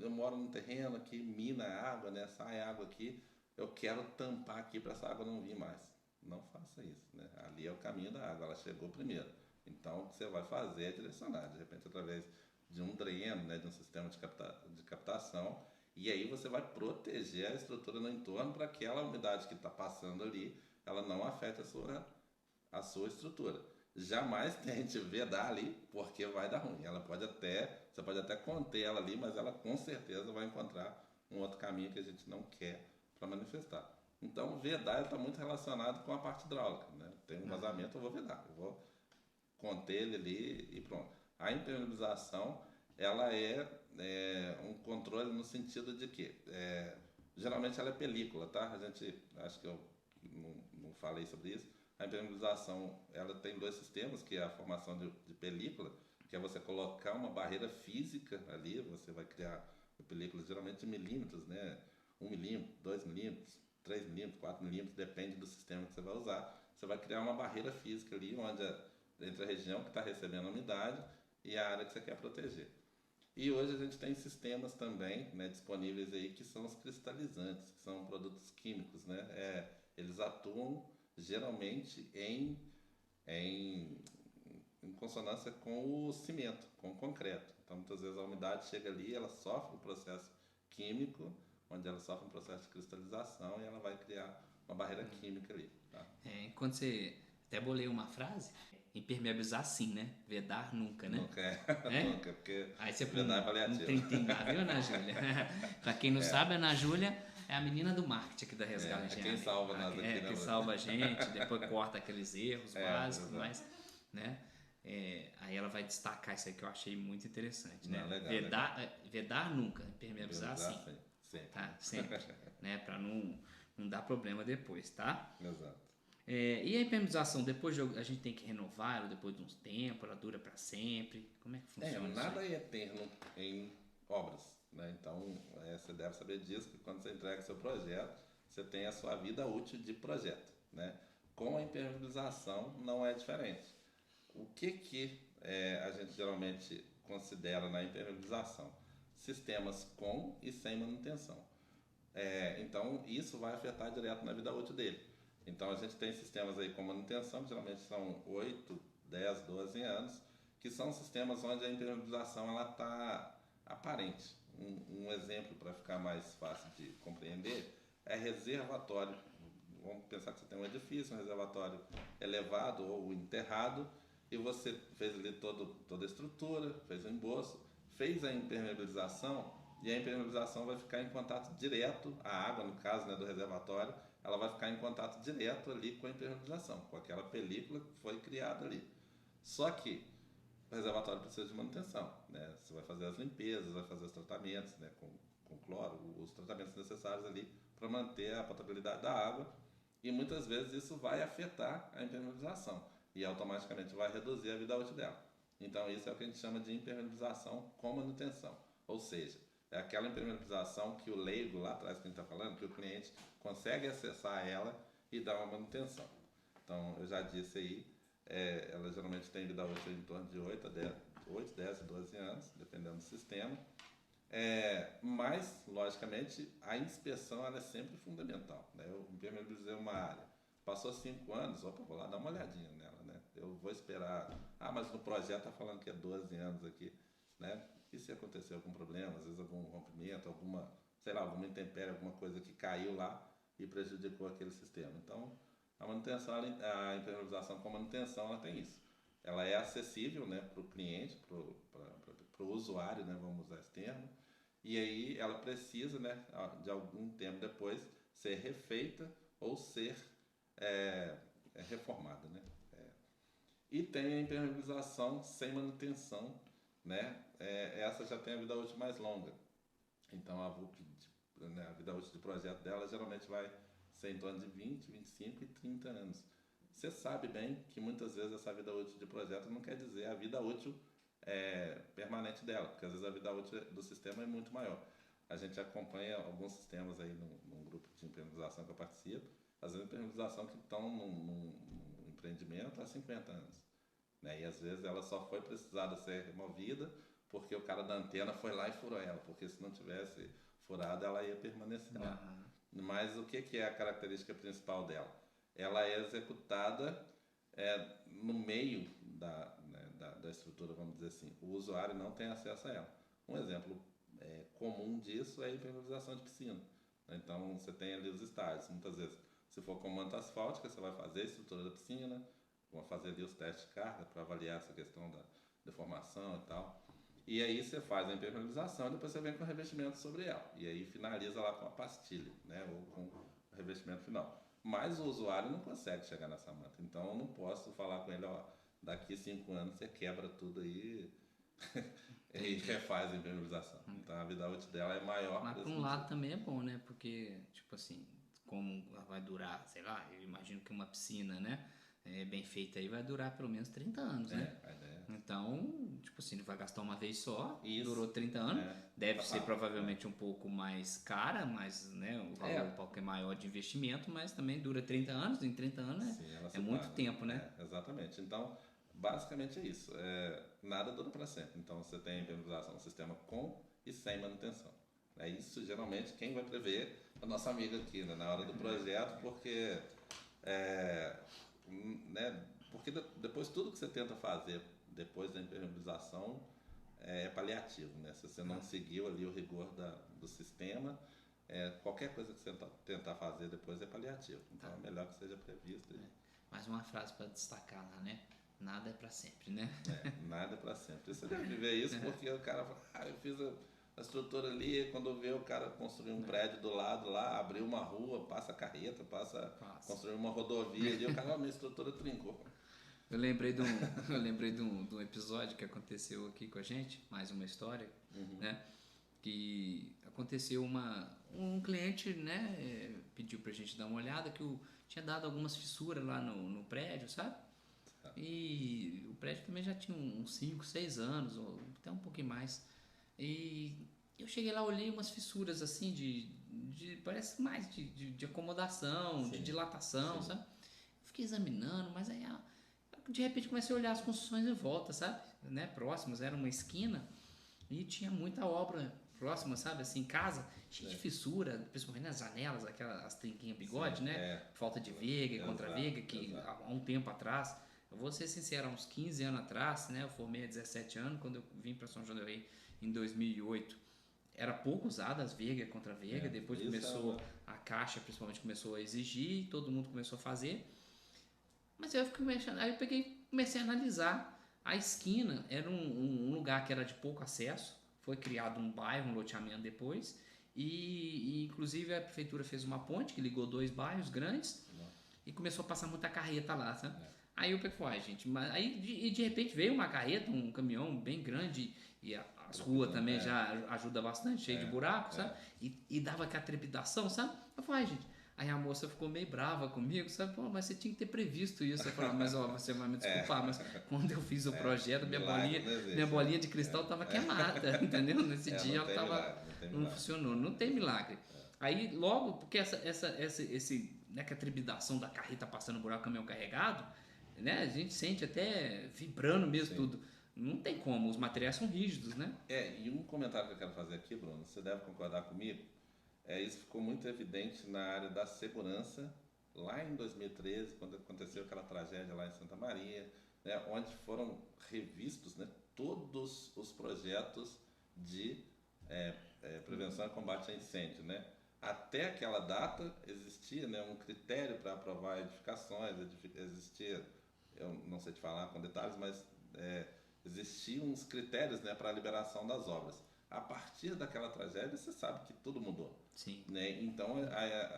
eu moro num terreno aqui, mina água, né? Sai água aqui, eu quero tampar aqui para essa água não vir mais. Não faça isso, né? Ali é o caminho da água, ela chegou primeiro. Então, o que você vai fazer é direcionar, de repente através de um dreno, né? De um sistema de captação, e aí você vai proteger a estrutura no entorno para que aquela umidade que está passando ali, ela não afete a sua estrutura. Jamais tente vedar ali, porque vai dar ruim. Você pode até conter ela ali, mas ela com certeza vai encontrar um outro caminho que a gente não quer para manifestar. Então, vedar está muito relacionado com a parte hidráulica, né? Tem um vazamento, eu vou vedar, eu vou conter ele ali e pronto. A impermeabilização, ela é um controle no sentido de que, geralmente ela é película, tá? Acho que eu não falei sobre isso. A impermeabilização, ela tem dois sistemas, que é a formação de película, que é você colocar uma barreira física ali, você vai criar películas geralmente de milímetros, né? 1 milímetro, 2 milímetros, 3 milímetros, 4 milímetros, depende do sistema que você vai usar. Você vai criar uma barreira física ali, entre a região que está recebendo a umidade e a área que você quer proteger. E hoje a gente tem sistemas também, né, disponíveis aí, que são os cristalizantes, que são produtos químicos, né? Eles atuam geralmente em consonância com o cimento, com o concreto. Então, muitas vezes a umidade chega ali, ela sofre um processo químico, onde ela sofre um processo de cristalização e ela vai criar uma barreira química ali. Tá? Quando você... Até bolei uma frase, impermeabilizar sim, né? Vedar nunca, né? Nunca nunca, porque aí você vedar é paliativo. Não tem lá, viu, Ana Júlia? Pra quem não sabe, a Ana Júlia é a menina do marketing aqui da Resgala Engenharia. Quem salva nós aqui, né? Quem salva a gente, depois corta aqueles erros básicos, mas, né? Aí ela vai destacar isso aí que eu achei muito interessante, né? Não, legal, vedar nunca, impermeabilizar sim. Sempre. Tá? Sempre, né? Pra não dar problema depois, tá? Exato. E a impermeabilização, depois a gente tem que renovar ela depois de uns tempos, ela dura para sempre? Como é que funciona isso? Nada é eterno em obras, né? Então, você deve saber disso, que quando você entrega seu projeto, você tem a sua vida útil de projeto, né? Com a impermeabilização não é diferente. O que a gente geralmente considera na impermeabilização? Sistemas com e sem manutenção. Então, isso vai afetar direto na vida útil dele. Então, a gente tem sistemas aí com manutenção, que geralmente são 8, 10, 12 anos, que são sistemas onde a impermeabilização está aparente. Um exemplo para ficar mais fácil de compreender é reservatório. Vamos pensar que você tem um edifício, um reservatório elevado ou enterrado, e você fez ali toda a estrutura, fez o emboço, fez a impermeabilização, e a impermeabilização vai ficar em contato direto, a água, no caso, né, do reservatório, ela vai ficar em contato direto ali com a impermeabilização, com aquela película que foi criada ali. Só que o reservatório precisa de manutenção, né? Você vai fazer as limpezas, vai fazer os tratamentos, né, com cloro, os tratamentos necessários ali para manter a potabilidade da água, e muitas vezes isso vai afetar a impermeabilização e automaticamente vai reduzir a vida útil dela. Então isso é o que a gente chama de impermeabilização com manutenção, ou seja, é aquela impermeabilização que o leigo lá atrás que a gente está falando, que o cliente consegue acessar ela e dar uma manutenção. Então, eu já disse aí, ela geralmente tem vida útil em torno de 8, 10 e 12 anos, dependendo do sistema. Mas, logicamente, a inspeção ela é sempre fundamental, né? Eu impermeabilizei uma área, passou 5 anos, vou lá dar uma olhadinha nela, né? Eu vou esperar, mas no projeto está falando que é 12 anos aqui, né? E se acontecer algum problema, às vezes algum rompimento, alguma intempérie, alguma coisa que caiu lá e prejudicou aquele sistema. Então, a manutenção, a impermeabilização com manutenção, ela tem isso. Ela é acessível, né, para o cliente, para o usuário, né, vamos usar esse termo, e aí ela precisa, né, de algum tempo depois, ser refeita ou ser reformada, né? E tem a impermeabilização sem manutenção, né? Essa já tem a vida útil mais longa. Então, a vida útil de projeto dela geralmente vai ser em torno de 20, 25 e 30 anos. Você sabe bem que muitas vezes essa vida útil de projeto não quer dizer a vida útil permanente dela, porque às vezes a vida útil do sistema é muito maior. A gente acompanha alguns sistemas aí num grupo de impermeabilização que eu participo, às vezes impermeabilização que estão num empreendimento há 50 anos. né? E às vezes ela só foi precisada ser removida porque o cara da antena foi lá e furou ela, porque se não tivesse furado ela ia permanecer lá. Mas o que é a característica principal dela? Ela é executada no meio da estrutura, vamos dizer assim. O usuário não tem acesso a ela. Um exemplo comum disso é a impermeabilização de piscina. Então você tem ali os estágios. Muitas vezes, se for com manta asfáltica, você vai fazer a estrutura da piscina, vai fazer ali os testes de carga para avaliar essa questão da deformação e tal. E aí você faz a impermeabilização e depois você vem com o revestimento sobre ela. E aí finaliza lá com a pastilha, né? Ou com o revestimento final. Mas o usuário não consegue chegar nessa manta. Então eu não posso falar com ele, ó, daqui 5 anos você quebra tudo aí e refaz a impermeabilização. Então a vida útil dela é maior. Mas por um lado também é bom, né? Porque, tipo assim, como vai durar, sei lá, eu imagino que uma piscina, né? Bem feita aí vai durar pelo menos 30 anos, né? A ideia. Então, tipo assim, ele vai gastar uma vez só, Isso. Durou 30 anos, deve ser provavelmente um pouco mais cara, mas né, o valor um pouco maior de investimento, mas também dura 30 anos, em 30 anos é muito tempo, né? Exatamente. Então, basicamente é isso. Nada dura para sempre. Então, você tem a impermeabilização no sistema com e sem manutenção. Isso, geralmente, quem vai prever é a nossa amiga aqui, né, na hora do projeto, porque... né, porque depois tudo que você tenta fazer depois da impermeabilização é paliativo, né? Se você não seguiu ali o rigor do sistema, qualquer coisa que você tentar fazer depois é paliativo. Então é melhor que seja previsto. Mais uma frase para destacar lá, né? Nada é para sempre, né? Nada é para sempre. Você deve ver isso porque o cara fala, eu fiz a estrutura ali, quando vê o cara construir um prédio do lado lá, abriu uma rua, passa carreta, construir uma rodovia ali, o cara, minha estrutura trincou. Eu lembrei de um episódio que aconteceu aqui com a gente, mais uma história, né? Que aconteceu um cliente, né, pediu pra gente dar uma olhada que tinha dado algumas fissuras lá no prédio, sabe? E o prédio também já tinha uns 5, 6 anos, ou até um pouquinho mais. E eu cheguei lá, olhei umas fissuras assim parece mais de acomodação, de dilatação, sabe? Fiquei examinando, mas aí de repente comecei a olhar as construções em volta, sabe? Né? Próximas, era uma esquina e tinha muita obra próxima, sabe? Assim, casa, cheia de fissura, principalmente nas janelas, as trinquinhas bigode, né? Falta de verga e contra-verga, que há um tempo atrás, eu vou ser sincero, há uns 15 anos atrás, né? Eu formei há 17 anos, quando eu vim para São João del Rei em 2008. Era pouco usada as vergas e contra-verga, depois começou, a Caixa principalmente começou a exigir, todo mundo começou a fazer. Mas aí eu comecei a analisar. A esquina era um lugar que era de pouco acesso, foi criado um bairro, um loteamento depois, e inclusive a prefeitura fez uma ponte que ligou 2 bairros grandes e começou a passar muita carreta lá, sabe? Aí eu falei, gente, mas aí de repente veio uma carreta, um caminhão bem grande, e as ruas também já ajuda bastante, cheio de buracos, sabe? E dava aquela trepidação, sabe? Eu falei, gente, aí a moça ficou meio brava comigo, sabe? Pô, mas você tinha que ter previsto isso. Eu falei, mas ó, você vai me desculpar, mas quando eu fiz o projeto, minha bolinha de cristal estava queimada, entendeu? Nesse dia ela tava, não funcionou, não tem milagre. Aí logo, porque né, que a trepidação da carreta passando por um caminhão carregado, né? A gente sente até vibrando mesmo tudo. Não tem como, os materiais são rígidos, né? E um comentário que eu quero fazer aqui, Bruno, você deve concordar comigo, isso ficou muito evidente na área da segurança, lá em 2013, quando aconteceu aquela tragédia lá em Santa Maria, né, onde foram revistos, né, todos os projetos de prevenção e combate a incêndio, né? Até aquela data existia, né, um critério para aprovar edificações, existia, eu não sei te falar com detalhes, mas existiam uns critérios, né, para a liberação das obras. A partir daquela tragédia, você sabe que tudo mudou. Sim. Né? Então,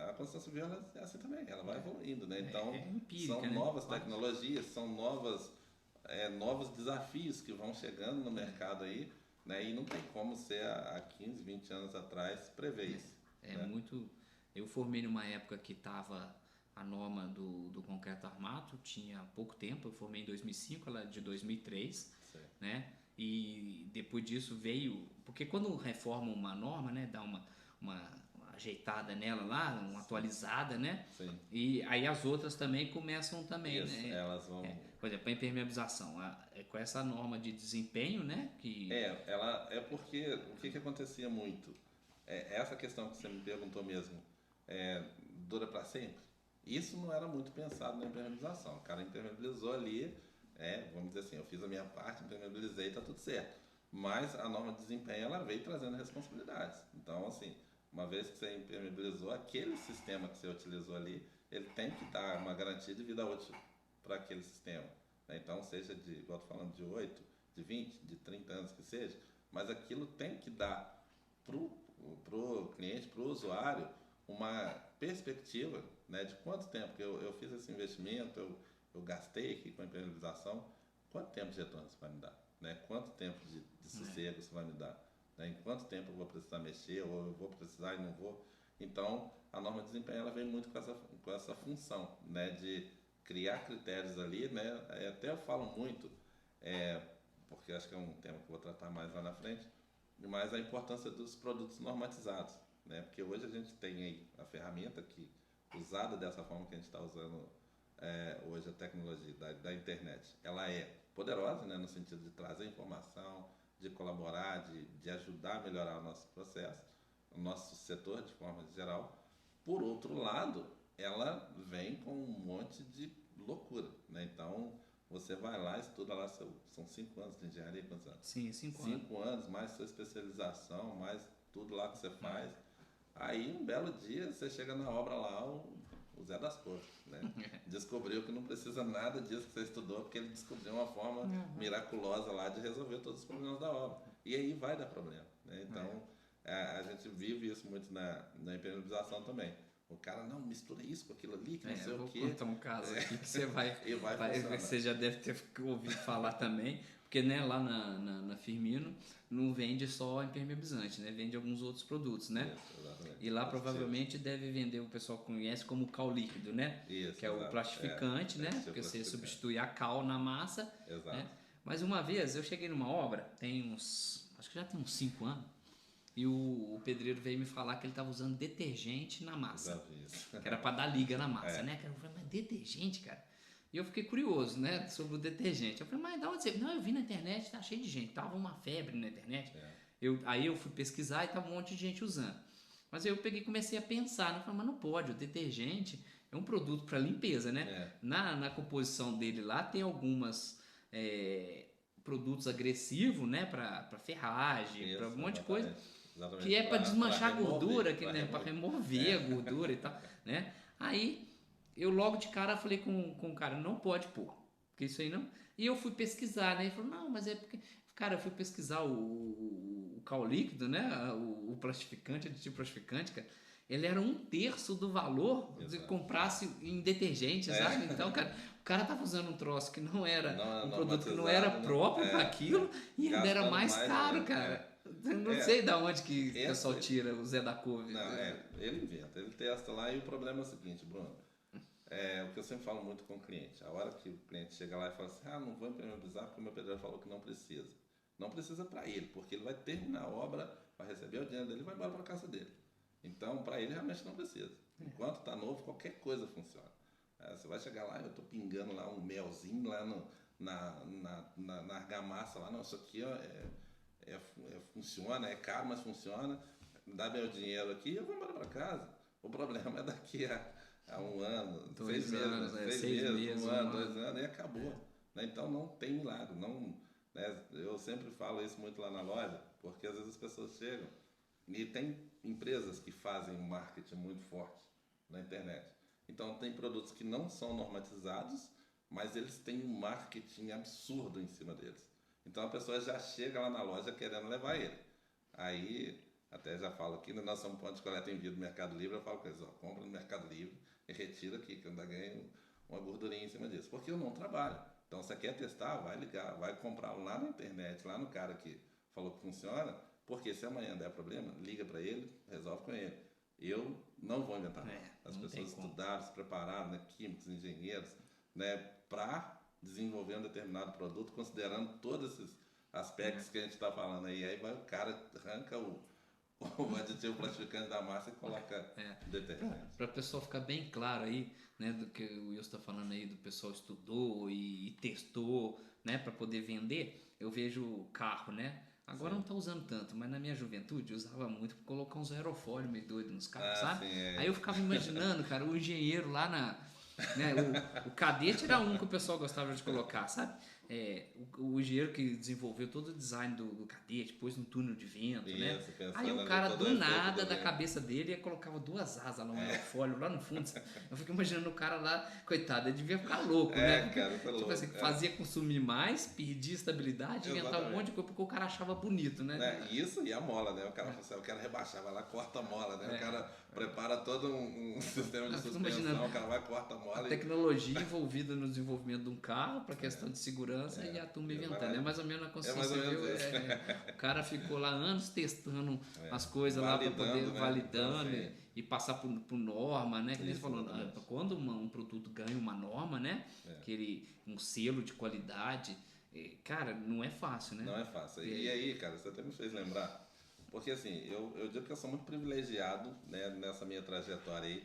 a construção civil é assim também, ela vai evoluindo. Né? Então, empírica, são novas tecnologias, são novos desafios que vão chegando no mercado aí, né? E não tem como ser há 15, 20 anos atrás prever isso. Né? Muito... Eu formei numa época que estava a norma do concreto armado, tinha pouco tempo, eu formei em 2005, ela é de 2003, né? E depois disso veio... Porque quando reforma uma norma, né, dá uma ajeitada nela lá, uma atualizada, né? Sim. E aí as outras também começam também, Isso, né? elas vão... Por exemplo, a impermeabilização, com essa norma de desempenho, né? Ela é porque o que acontecia muito? Essa questão que você me perguntou mesmo, dura para sempre? Isso não era muito pensado na impermeabilização. O cara impermeabilizou ali, vamos dizer assim, eu fiz a minha parte, impermeabilizei, está tudo certo. Mas a norma de desempenho ela veio trazendo responsabilidades. Então, assim, uma vez que você impermeabilizou, aquele sistema que você utilizou ali, ele tem que dar uma garantia de vida útil para aquele sistema. Então, seja de, igual eu tô falando, de 8, de 20, de 30 anos que seja, mas aquilo tem que dar pro cliente, pro usuário, uma perspectiva, né, de quanto tempo que eu fiz esse investimento, eu gastei aqui com a impermeabilização, quanto tempo de retorno isso vai me dar? Né? Quanto tempo de sossego isso vai me dar? Né? Em quanto tempo eu vou precisar mexer, ou eu vou precisar e não vou? Então, a norma de desempenho ela vem muito com essa função, né, de criar critérios ali, né? Até eu falo muito, porque acho que é um tema que eu vou tratar mais lá na frente, mas a importância dos produtos normatizados, né? Porque hoje a gente tem aí a ferramenta que, usada dessa forma que a gente está usando hoje a tecnologia da internet, ela é poderosa, né? No sentido de trazer informação, de colaborar, de ajudar a melhorar o nosso processo, o nosso setor de forma geral. Por outro lado, ela vem com um monte de loucura, né? Então, você vai lá, estuda lá, são 5 anos de engenharia, quantos anos? Sim, 5 anos. 5 anos, mais sua especialização, mais tudo lá que você faz. Aí, um belo dia, você chega na obra lá, o Zé das Cores, né? Descobriu que não precisa nada disso que você estudou, porque ele descobriu uma forma miraculosa lá de resolver todos os problemas da obra. E aí vai dar problema, né? Então, a gente vive isso muito na impermeabilização também. O cara, não, mistura isso com aquilo ali, que não sei o quê. Vou contar um caso aqui que você você já deve ter ouvido falar também, porque né, lá na Firmino não vende só impermeabilizante, né? Vende alguns outros produtos, né? Isso, exatamente. E lá provavelmente deve vender, o pessoal conhece como cal líquido, né? Isso, que é o plastificante, né? Porque você substitui a cal na massa. Exato. Né? Mas uma vez eu cheguei numa obra, acho que já tem uns 5 anos, e o pedreiro veio me falar que ele estava usando detergente na massa. Que era para dar liga na massa, né? Eu falei, mas detergente, cara? E eu fiquei curioso, né? Sobre o detergente. Eu falei, mas da onde você... Não, eu vi na internet, tá cheio de gente. Tava uma febre na internet. Aí eu fui pesquisar e tava um monte de gente usando. Mas aí eu peguei e comecei a pensar, né? Eu falei, mas não pode, o detergente é um produto para limpeza, né? Na composição dele lá tem algumas... produtos agressivos, né? Para ferragem, para um monte de coisa. Exatamente. Que é para desmanchar a gordura, para remover a gordura e tal, né? Aí eu logo de cara falei com o cara, não pode pôr, porque isso aí não. E eu fui pesquisar, né? Ele falou, não, mas é porque, cara, eu fui pesquisar o cal líquido, né? O plastificante, aditivo plastificante, cara. Ele era 1/3 do valor de comprasse em detergente, sabe? Então, cara, o cara tava usando um troço que não era um produto que não era próprio para aquilo e ainda era mais caro, cara. Não sei de onde que o pessoal tira o Zé da Couve. Não, ele inventa, ele testa lá e o problema é o seguinte, Bruno. O que eu sempre falo muito com o cliente. A hora que o cliente chega lá e fala assim, não vou impermeabilizar porque o meu pedreiro falou que não precisa. Não precisa para ele, porque ele vai terminar a obra, vai receber o dinheiro dele e vai embora para casa dele. Então, para ele realmente não precisa. Enquanto está novo, qualquer coisa funciona. Você vai chegar lá, eu estou pingando lá um melzinho lá na argamassa lá, não, isso aqui funciona, é caro, mas funciona, dá meu dinheiro aqui e eu vou embora para casa. O problema é daqui a 1 ano, 6 meses, 1 ano, 2 anos, e acabou. Né? Então não tem milagre. Não, né? Eu sempre falo isso muito lá na loja, porque às vezes as pessoas chegam e tem empresas que fazem um marketing muito forte na internet. Então tem produtos que não são normatizados, mas eles têm um marketing absurdo em cima deles. Então a pessoa já chega lá na loja querendo levar ele. Aí, até já falo aqui, nós somos ponto de coleta em envio do Mercado Livre, eu falo com eles, compra no Mercado Livre e retira aqui, que eu ainda ganho uma gordurinha em cima disso. Porque eu não trabalho. Então, você quer testar, vai ligar, vai comprar lá na internet, lá no cara que falou que funciona, porque se amanhã der problema, liga para ele, resolve com ele. Eu não vou inventar nada. As pessoas estudaram, se prepararam, né, químicos, engenheiros, né, para desenvolver um determinado produto, considerando todos esses aspectos que a gente está falando aí. Aí vai o cara, arranca o aditivo plastificante da massa e coloca detergente. Para o pessoal ficar bem claro aí, né, do que o Wilson está falando aí, do pessoal estudou e testou, né, para poder vender, eu vejo o carro, né? Agora não tá usando tanto, mas na minha juventude eu usava muito pra colocar uns aerofólio meio doido nos carros, sabe? Sim, Aí eu ficava imaginando, cara, o engenheiro lá na... Né, o cadete era um que o pessoal gostava de colocar, sabe? O engenheiro que desenvolveu todo o design do cadete, pôs no túnel de vento, né? Aí o cara do nada, da cabeça dele, colocava duas asas lá, um aerofólio lá no fundo. Eu fico imaginando o cara lá, coitado, ele devia ficar louco, né? Cara, tá louco. Assim, fazia consumir mais, perdia estabilidade, inventava um monte de coisa porque o cara achava bonito, né? Isso e a mola, né? O cara fala assim, eu quero rebaixar, vai lá, corta a mola, né? O cara prepara todo um sistema de suspensão, o cara vai, corta a mola. A tecnologia envolvida no desenvolvimento de um carro para questão de segurança e a turma inventando. É mais ou menos a construção civil. O cara ficou lá anos testando as coisas lá para poder validando e passar por norma, né? Que nem você falou, quando um produto ganha uma norma, né? Um selo de qualidade, cara, não é fácil, né? Não é fácil. E aí, cara, você até me fez lembrar, porque assim, eu digo que eu sou muito privilegiado, né, nessa minha trajetória aí,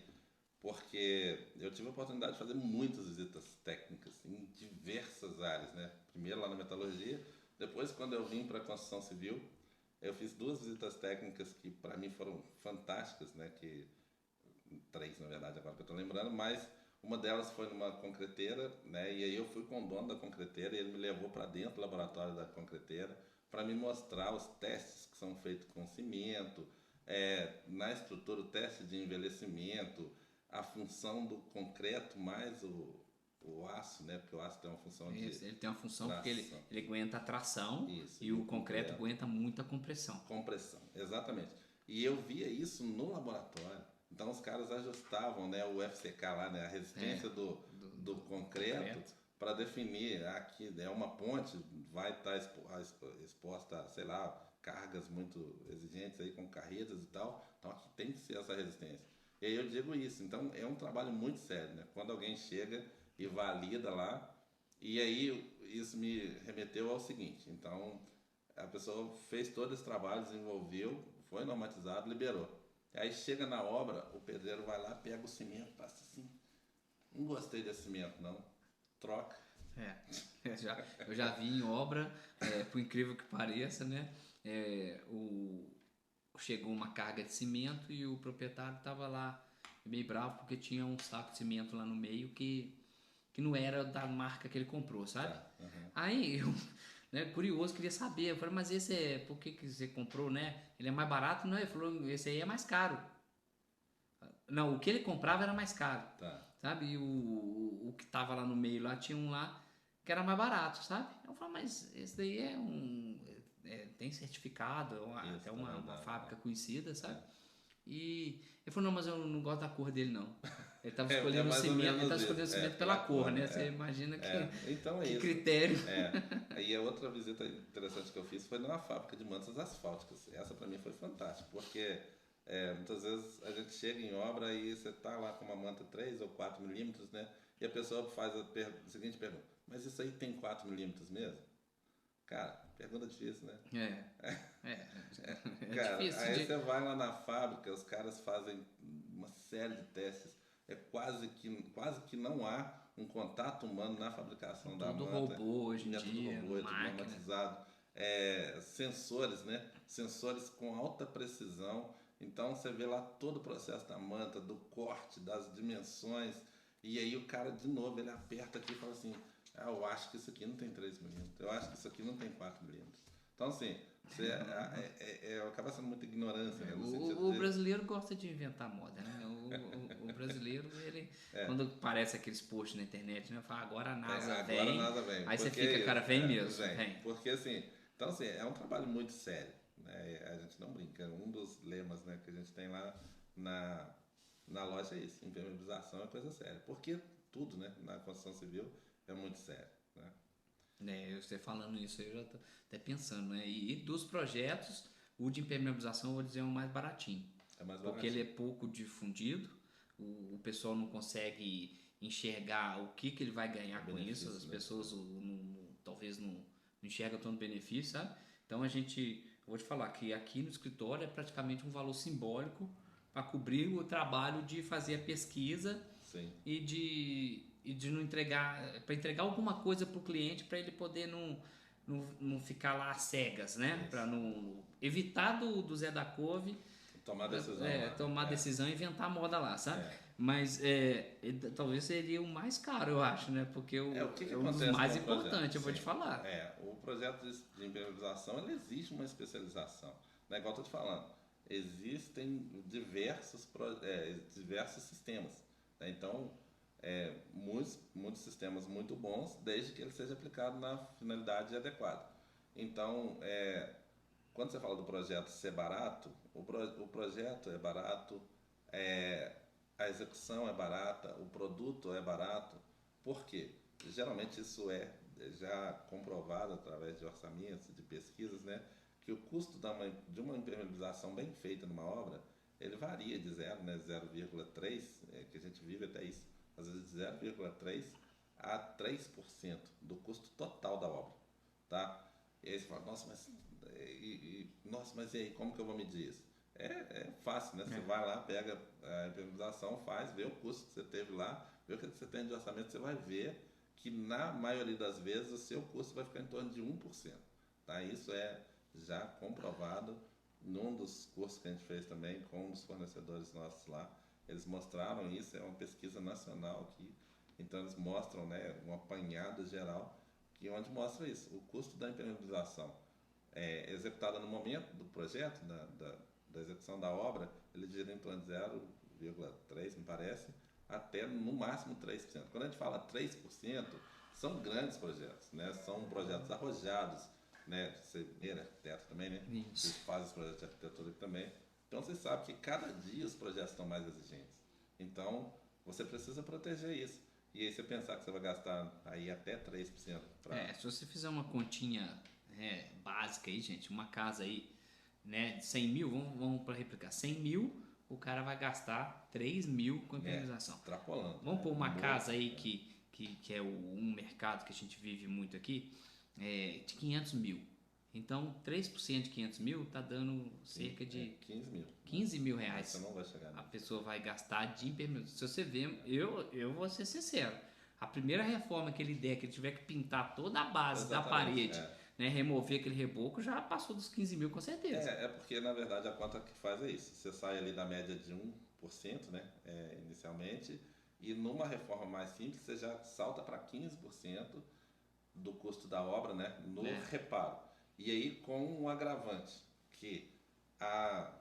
porque eu tive a oportunidade de fazer muitas visitas técnicas em diversas áreas, né? Primeiro lá na metalurgia, depois quando eu vim para a construção civil, eu fiz 2 visitas técnicas que para mim foram fantásticas, né? 3 na verdade agora que eu estou lembrando, mas uma delas foi numa concreteira, né? E aí eu fui com o dono da concreteira e ele me levou para dentro do laboratório da concreteira para me mostrar os testes que são feitos com cimento, na estrutura, o teste de envelhecimento, a função do concreto mais o aço, né? Porque o aço tem uma função de... Ele tem uma função porque ele aguenta a tração e o concreto aguenta muita compressão. Compressão, exatamente. E eu via isso no laboratório. Então os caras ajustavam, né, o FCK lá, né, a resistência do concreto para definir aqui é uma ponte, vai estar exposta a, sei lá, cargas muito exigentes aí com carretas e tal. Então aqui tem que ser essa resistência. E aí eu digo isso, então é um trabalho muito sério, né? Quando alguém chega e valida lá, e aí isso me remeteu ao seguinte, então a pessoa fez todo esse trabalho, desenvolveu, foi normatizado, liberou. Aí chega na obra, o pedreiro vai lá, pega o cimento, passa assim, não gostei desse cimento não, troca. Eu já vi em obra, por incrível que pareça, né? Chegou uma carga de cimento e o proprietário estava lá meio bravo porque tinha um saco de cimento lá no meio que não era da marca que ele comprou, sabe? Aí eu, né, curioso, queria saber, eu falei, mas esse por que você comprou, né? Ele é mais barato? Não, ele falou, esse aí é mais caro. Não, o que ele comprava era mais caro, sabe? E o que tava lá no meio lá, tinha um lá que era mais barato, sabe? Eu falei, mas esse daí tem certificado, até uma fábrica conhecida, sabe? E ele falou, não, mas eu não gosto da cor dele, não. Ele estava escolhendo o cimento, pela cor, né? Você imagina que, então que critério. Aí a outra visita interessante que eu fiz foi numa fábrica de mantas asfálticas. Essa para mim foi fantástica, porque muitas vezes a gente chega em obra e você tá lá com uma manta 3 ou 4 milímetros, né? E a pessoa faz a seguinte pergunta, mas isso aí tem 4 milímetros mesmo? Cara, pergunta difícil, né? Cara, difícil. Aí você vai lá na fábrica, os caras fazem uma série de testes. Quase que não há um contato humano na fabricação da manta. Tudo robô hoje em dia, tudo robô, tudo normatizado. Sensores, né? Sensores com alta precisão. Então você vê lá todo o processo da manta, do corte, das dimensões. E aí o cara, de novo, ele aperta aqui e fala assim, eu acho que isso aqui não tem 3 milímetros, eu acho que isso aqui não tem 4 milímetros. Então, assim, acaba sendo muita ignorância, né? O brasileiro gosta de inventar moda, né? O brasileiro, ele, quando aparece aqueles posts na internet, né? Fala, agora a NASA vem. Agora a NASA vem. Aí você fica, cara, vem mesmo. Vem. Porque, assim, então, assim, é um trabalho muito sério, né? A gente não brinca. Um dos lemas, né, que a gente tem lá na loja é isso, impermeabilização é coisa séria. Porque tudo, né, na construção civil é muito sério, né? Você falando isso, eu já tô até pensando, né? E dos projetos, o de impermeabilização, eu vou dizer, é o mais baratinho. É mais baratinho. Porque ele é pouco difundido, o pessoal não consegue enxergar o que ele vai ganhar com isso, as pessoas talvez não enxergam tanto benefício, sabe? Então a gente vou te falar que aqui no escritório é praticamente um valor simbólico para cobrir o trabalho de fazer a pesquisa. Sim. E de não entregar, para entregar alguma coisa para o cliente, para ele poder não ficar lá às cegas, né? Para não evitar do Zé da Couve tomar decisão. Tomar decisão e inventar moda lá, sabe? É. Mas talvez seria o mais caro, eu acho, né? Porque o que é um dos mais importantes, eu vou Sim. te falar. O projeto de impermeabilização, ele exige uma especialização. Não é igual eu tô te falando. Existem diversos sistemas. Né? Então, muitos sistemas muito bons, desde que ele seja aplicado na finalidade adequada. Então, quando você fala do projeto ser barato, o projeto é barato, a execução é barata, o produto é barato. Por quê? Geralmente isso é já comprovado através de orçamentos, de pesquisas, né? Que o custo de uma impermeabilização bem feita numa obra, ele varia de 0,3, que a gente vive até isso, às vezes de 0,3 a 3% do custo total da obra, tá? E aí você fala, nossa, mas e aí, como que eu vou medir isso? É fácil, né? Você vai lá, pega a impermeabilização, faz, vê o custo que você teve lá, vê o que você tem de orçamento, você vai ver que na maioria das vezes o seu custo vai ficar em torno de 1%. Tá? Isso é já comprovado num dos cursos que a gente fez também com os fornecedores nossos lá. Eles mostraram isso, é uma pesquisa nacional aqui, então eles mostram, né, um apanhado geral onde mostra isso. O custo da impermeabilização executada no momento do projeto, da execução da obra, ele gira em torno de 0,3, me parece, até no máximo 3%. Quando a gente fala 3%, são grandes projetos, né? São projetos arrojados, né? Você é arquiteto também, né? Isso. Você faz os projetos de arquitetura também. Então você sabe que cada dia os projetos estão mais exigentes. Então você precisa proteger isso. E aí você pensar que você vai gastar aí até 3% para... Se você fizer uma continha básica aí, gente, uma casa aí, né, de 100 mil, vamos para replicar, 100 mil, o cara vai gastar 3 mil com impermeabilização. Extrapolando. Vamos pôr uma casa aí que é um mercado que a gente vive muito aqui, de 500 mil. Então, 3% de 500 mil está dando cerca de 15 mil. 15 mil reais. Você não vai chegar nisso. A pessoa vai gastar de impermeabilização. Se você ver, eu vou ser sincero, a primeira reforma que ele der, que ele tiver que pintar toda a base da parede, né, remover aquele reboco, já passou dos 15 mil com certeza. Porque na verdade a conta que faz é isso. Você sai ali da média de 1%, né, inicialmente, e numa reforma mais simples você já salta para 15% do custo da obra, né, no reparo. E aí com um agravante, que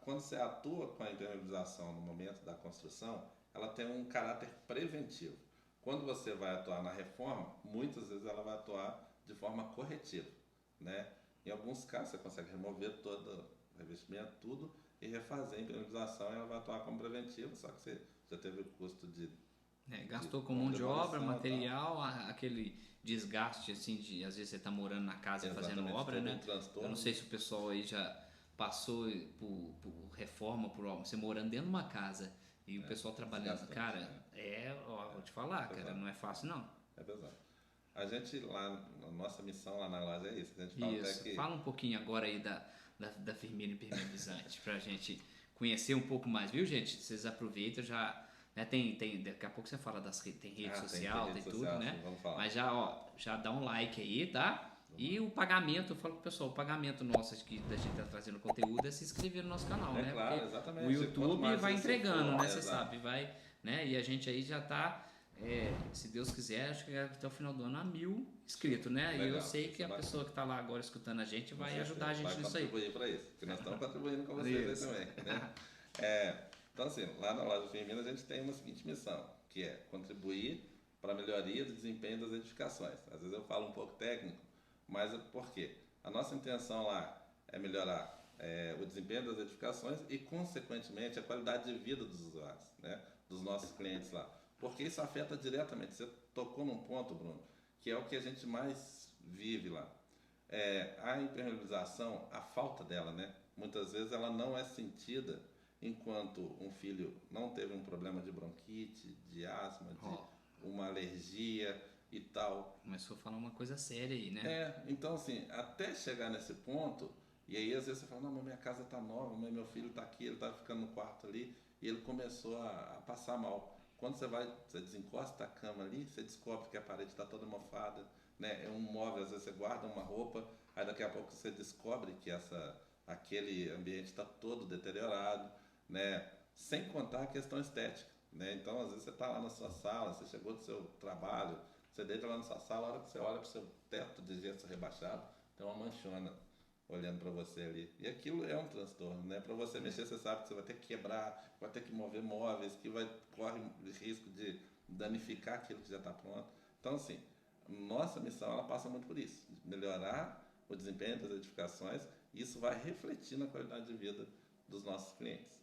quando você atua com a impermeabilização no momento da construção, ela tem um caráter preventivo. Quando você vai atuar na reforma, muitas vezes ela vai atuar de forma corretiva, né? Em alguns casos você consegue remover todo o revestimento, tudo, e refazer a impermeabilização, ela vai atuar como preventiva, só que você já teve o custo de... gastou com mão de obra, material, aquele desgaste, assim, às vezes você está morando na casa e fazendo obra, né? Eu não sei se o pessoal aí já passou por reforma, por obra, você morando dentro de uma casa e o pessoal trabalhando, cara, vou te falar, cara, não é fácil não. É pesado. A gente lá, a nossa missão lá na loja é isso. A gente fala até que... Fala um pouquinho agora aí da Firmino Impermeabilizante, pra gente conhecer um pouco mais, viu, gente? Vocês aproveitam já... Né, tem, daqui a pouco você fala tem rede social, tem tudo, social, né? Vamos falar. Mas já dá um like aí, tá? E o pagamento, eu falo pro pessoal, o pagamento nosso que da gente tá trazendo conteúdo é se inscrever no nosso canal, né? Claro, porque exatamente. O YouTube vai entregando, né? Você exato. sabe, vai, né? E a gente aí já tá, se Deus quiser, acho que até o final do ano a 1000 inscritos, né? Legal, e eu sei que a pessoa que tá lá agora escutando a gente vai ajudar a gente nisso aí. Vai contribuir para isso, porque nós estamos contribuindo com vocês aí também, né? Então, assim, lá na loja Firmino a gente tem uma seguinte missão, que é contribuir para a melhoria do desempenho das edificações. Às vezes eu falo um pouco técnico, mas por quê? A nossa intenção lá é melhorar o desempenho das edificações e, consequentemente, a qualidade de vida dos usuários, né? Dos nossos clientes lá. Porque isso afeta diretamente. Você tocou num ponto, Bruno, que é o que a gente mais vive lá. A impermeabilização, a falta dela, né? Muitas vezes ela não é sentida enquanto um filho não teve um problema de bronquite, de asma, de uma alergia e tal. Começou a falar uma coisa séria aí, né? Então assim, até chegar nesse ponto, E aí às vezes você fala, não, mas minha casa está nova, mas meu filho está aqui, ele está ficando no quarto ali, e ele começou a passar mal. Quando você desencosta a cama ali, você descobre que a parede está toda mofada, né? É um móvel, às vezes você guarda uma roupa, aí daqui a pouco você descobre que aquele ambiente está todo deteriorado, né? Sem contar a questão estética, né? Então às vezes você está lá na sua sala, você chegou do seu trabalho, você deita lá na sua sala, a hora que você olha para o seu teto de gesso rebaixado, tem uma manchona olhando para você ali. E aquilo é um transtorno, né? Para você mexer, você sabe que você vai ter que quebrar, vai ter que mover móveis, que corre risco de danificar aquilo que já está pronto. Então, assim, nossa missão ela passa muito por isso, de melhorar o desempenho das edificações, e isso vai refletir na qualidade de vida dos nossos clientes,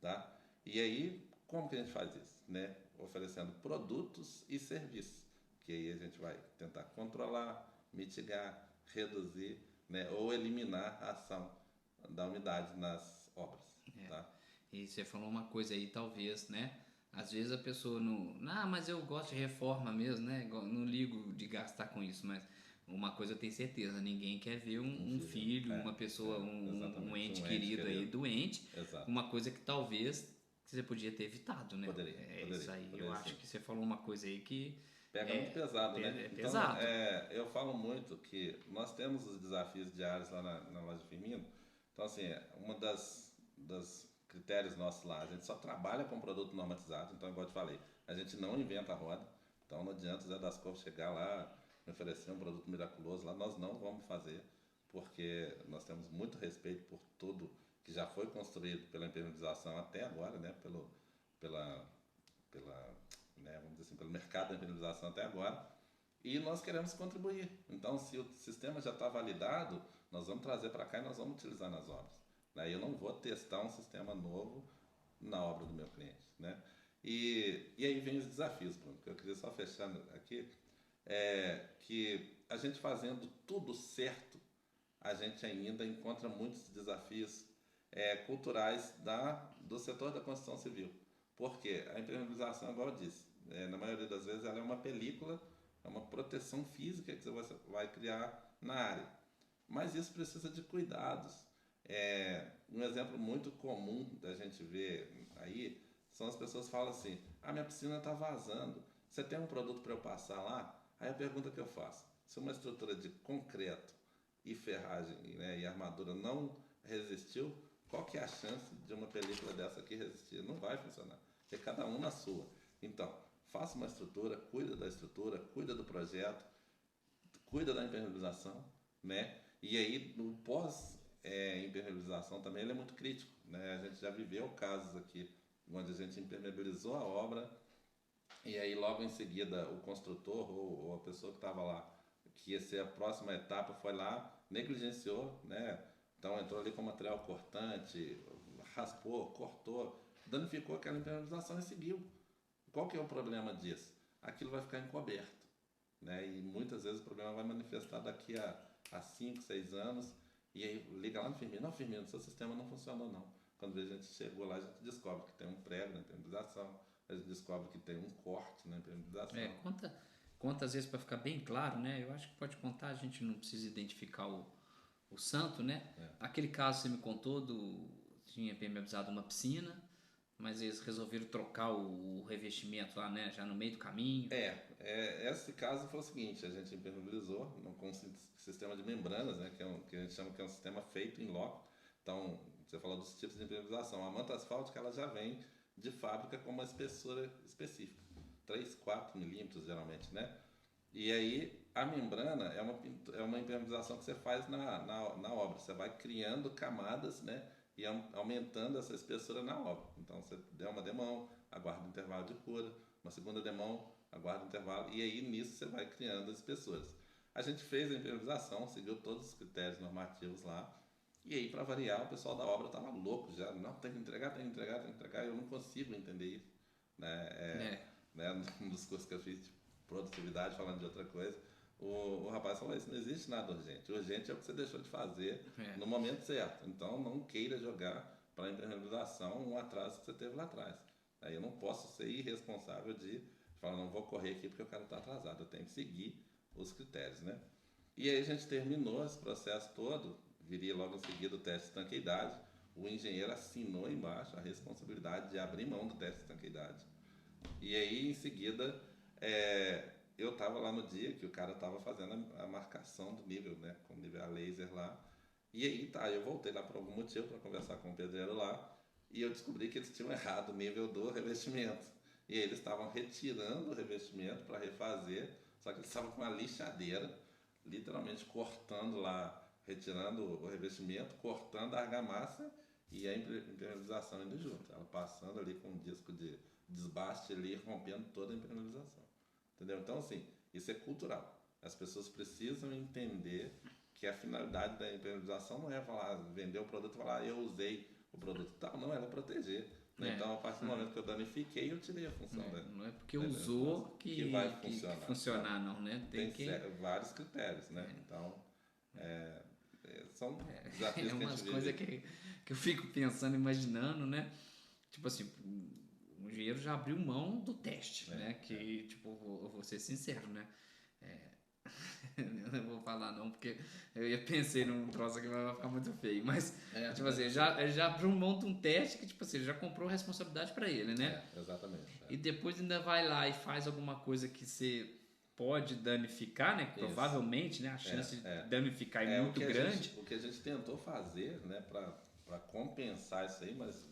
tá? E aí, como que a gente faz isso, né? Oferecendo produtos e serviços, que aí a gente vai tentar controlar, mitigar, reduzir, né, ou eliminar a ação da umidade nas obras, É. tá? E você falou uma coisa aí, talvez, né? Às vezes a pessoa não. Ah, mas eu gosto de reforma mesmo, né? Não ligo de gastar com isso, mas uma coisa eu tenho certeza: ninguém quer ver um filho, uma pessoa, um exatamente, ente um ente querido aí querido. doente, Exato. uma coisa que talvez você podia ter evitado, né? Isso aí. Poderia, Eu acho sim. que você falou uma coisa aí que Pega muito pesado, né? é Então, pesado. eu falo muito que nós temos os desafios diários lá na loja Firmino. Então, assim, uma das critérios nossos lá, a gente só trabalha com produto normatizado. Então, igual eu te falei, a gente não inventa a roda. Então, não adianta o Zé das Covas chegar lá e oferecer um produto miraculoso lá. Nós não vamos fazer, porque nós temos muito respeito por tudo que já foi construído pela impermeabilização até agora, né? Pela, né, vamos dizer assim, pelo mercado da impermeabilização até agora, e nós queremos contribuir. Então, se o sistema já está validado, nós vamos trazer para cá e nós vamos utilizar nas obras. Né? Eu não vou testar um sistema novo na obra do meu cliente. Né? E aí vem os desafios, Bruno, que eu queria só fechar aqui, que a gente fazendo tudo certo, a gente ainda encontra muitos desafios culturais do setor da construção civil. Porque a impermeabilização, igual eu disse, na maioria das vezes ela é uma película, é uma proteção física que você vai criar na área. Mas isso precisa de cuidados. Um exemplo muito comum da gente ver aí são as pessoas que falam assim: ah, minha piscina está vazando, você tem um produto para eu passar lá? Aí a pergunta que eu faço: se uma estrutura de concreto e ferragem, né, e armadura não resistiu, qual que é a chance de uma película dessa aqui resistir? Não vai funcionar. É cada um na sua. Então, faça uma estrutura, cuida do projeto, cuida da impermeabilização, né? E aí, no pós-impermeabilização também, ele é muito crítico, né? A gente já viveu casos aqui onde a gente impermeabilizou a obra e aí logo em seguida o construtor ou a pessoa que estava lá, que ia ser a próxima etapa, foi lá, negligenciou, né? Então entrou ali com material cortante, raspou, cortou, danificou aquela impermeabilização e seguiu. Qual que é o problema disso? Aquilo vai ficar encoberto, né? E muitas vezes o problema vai manifestar daqui a 5, 6 anos, e aí liga lá no Firmino: não, Firmino, seu sistema não funcionou não. Quando a gente chegou lá, a gente descobre que tem um prego na impermeabilização, a gente descobre que tem um corte na impermeabilização. Conta às vezes para ficar bem claro, né? Eu acho que pode contar, a gente não precisa identificar o santo, né? Aquele caso que você me contou tinha impermeabilizado uma piscina, mas eles resolveram trocar o revestimento lá, né? Já no meio do caminho. Esse caso foi o seguinte: a gente impermeabilizou com um sistema de membranas, né? Que a gente chama que é um sistema feito em loco. Então, você falou dos tipos de impermeabilização. A manta asfáltica ela já vem de fábrica com uma espessura específica, 3, 4 milímetros geralmente, né? E aí a membrana é uma impermeabilização que você faz na obra. Você vai criando camadas, né? E aumentando essa espessura na obra. Então você der uma demão, aguarda um intervalo de cura, uma segunda demão, aguarda um intervalo, e aí nisso você vai criando as espessuras. A gente fez a impermeabilização, seguiu todos os critérios normativos lá, e aí para variar o pessoal da obra estava louco já: não, tem que entregar, eu não consigo entender isso. Né? Um dos cursos que eu fiz de produtividade, falando de outra coisa, o rapaz falou: isso não existe nada urgente. Urgente é o que você deixou de fazer no momento certo. Então não queira jogar para a impermeabilização um atraso que você teve lá atrás. Aí eu não posso ser irresponsável de falar: não vou correr aqui porque o cara está atrasado. Eu tenho que seguir os critérios, né? E aí a gente terminou esse processo todo, viria logo em seguida o teste de estanqueidade. O engenheiro assinou embaixo a responsabilidade de abrir mão do teste de estanqueidade. E aí, em seguida, eu estava lá no dia que o cara estava fazendo a marcação do nível, né, com nível a laser lá. E aí, eu voltei lá por algum motivo para conversar com o pedreiro lá e eu descobri que eles tinham errado o nível do revestimento. E eles estavam retirando o revestimento para refazer, só que eles estavam com uma lixadeira, literalmente cortando lá, retirando o revestimento, cortando a argamassa e a impermeabilização indo junto. Ela passando ali com um disco de desbaste ali, rompendo toda a impermeabilização. Entendeu? Então, assim, isso é cultural. As pessoas precisam entender que a finalidade da impermeabilização não é falar, vender o produto e falar, eu usei o produto tal. Não, ela é proteger. Né? Então, a partir do momento que eu danifiquei, eu tirei a função dela. Não é porque usou que vai funcionar, não, né? Tem vários critérios, né? Então, são desafios que a gente umas coisas que eu fico pensando, imaginando, né? Tipo assim, o engenheiro já abriu mão do teste, né? Que, tipo, eu vou ser sincero, né? Eu não vou falar não, porque eu pensei num troço que vai ficar muito feio, mas, tipo assim, ele já abriu mão de um teste que, tipo assim, ele já comprou responsabilidade para ele, né? Exatamente. E depois ainda vai lá e faz alguma coisa que você pode danificar, né? Provavelmente, né? A chance de danificar é muito grande. O que a gente tentou fazer, né, para compensar isso aí, mas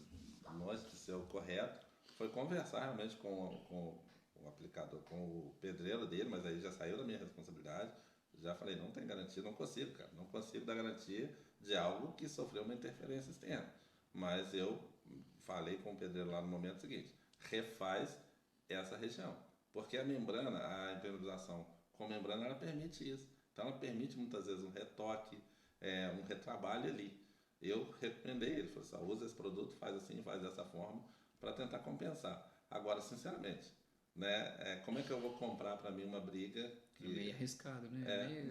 longe de ser o correto, foi conversar realmente com o aplicador, com o pedreiro dele, mas aí já saiu da minha responsabilidade. Já falei, não tem garantia, não consigo, cara. Não consigo dar garantia de algo que sofreu uma interferência externa. Mas eu falei com o pedreiro lá no momento seguinte, refaz essa região. Porque a membrana, a impermeabilização com membrana, ela permite isso. Então ela permite muitas vezes um retoque, um retrabalho ali. Eu recomendei ele, falei assim, usa esse produto, faz assim, faz dessa forma, para tentar compensar. Agora, sinceramente, né, como é que eu vou comprar para mim uma briga que... É meio arriscado, né?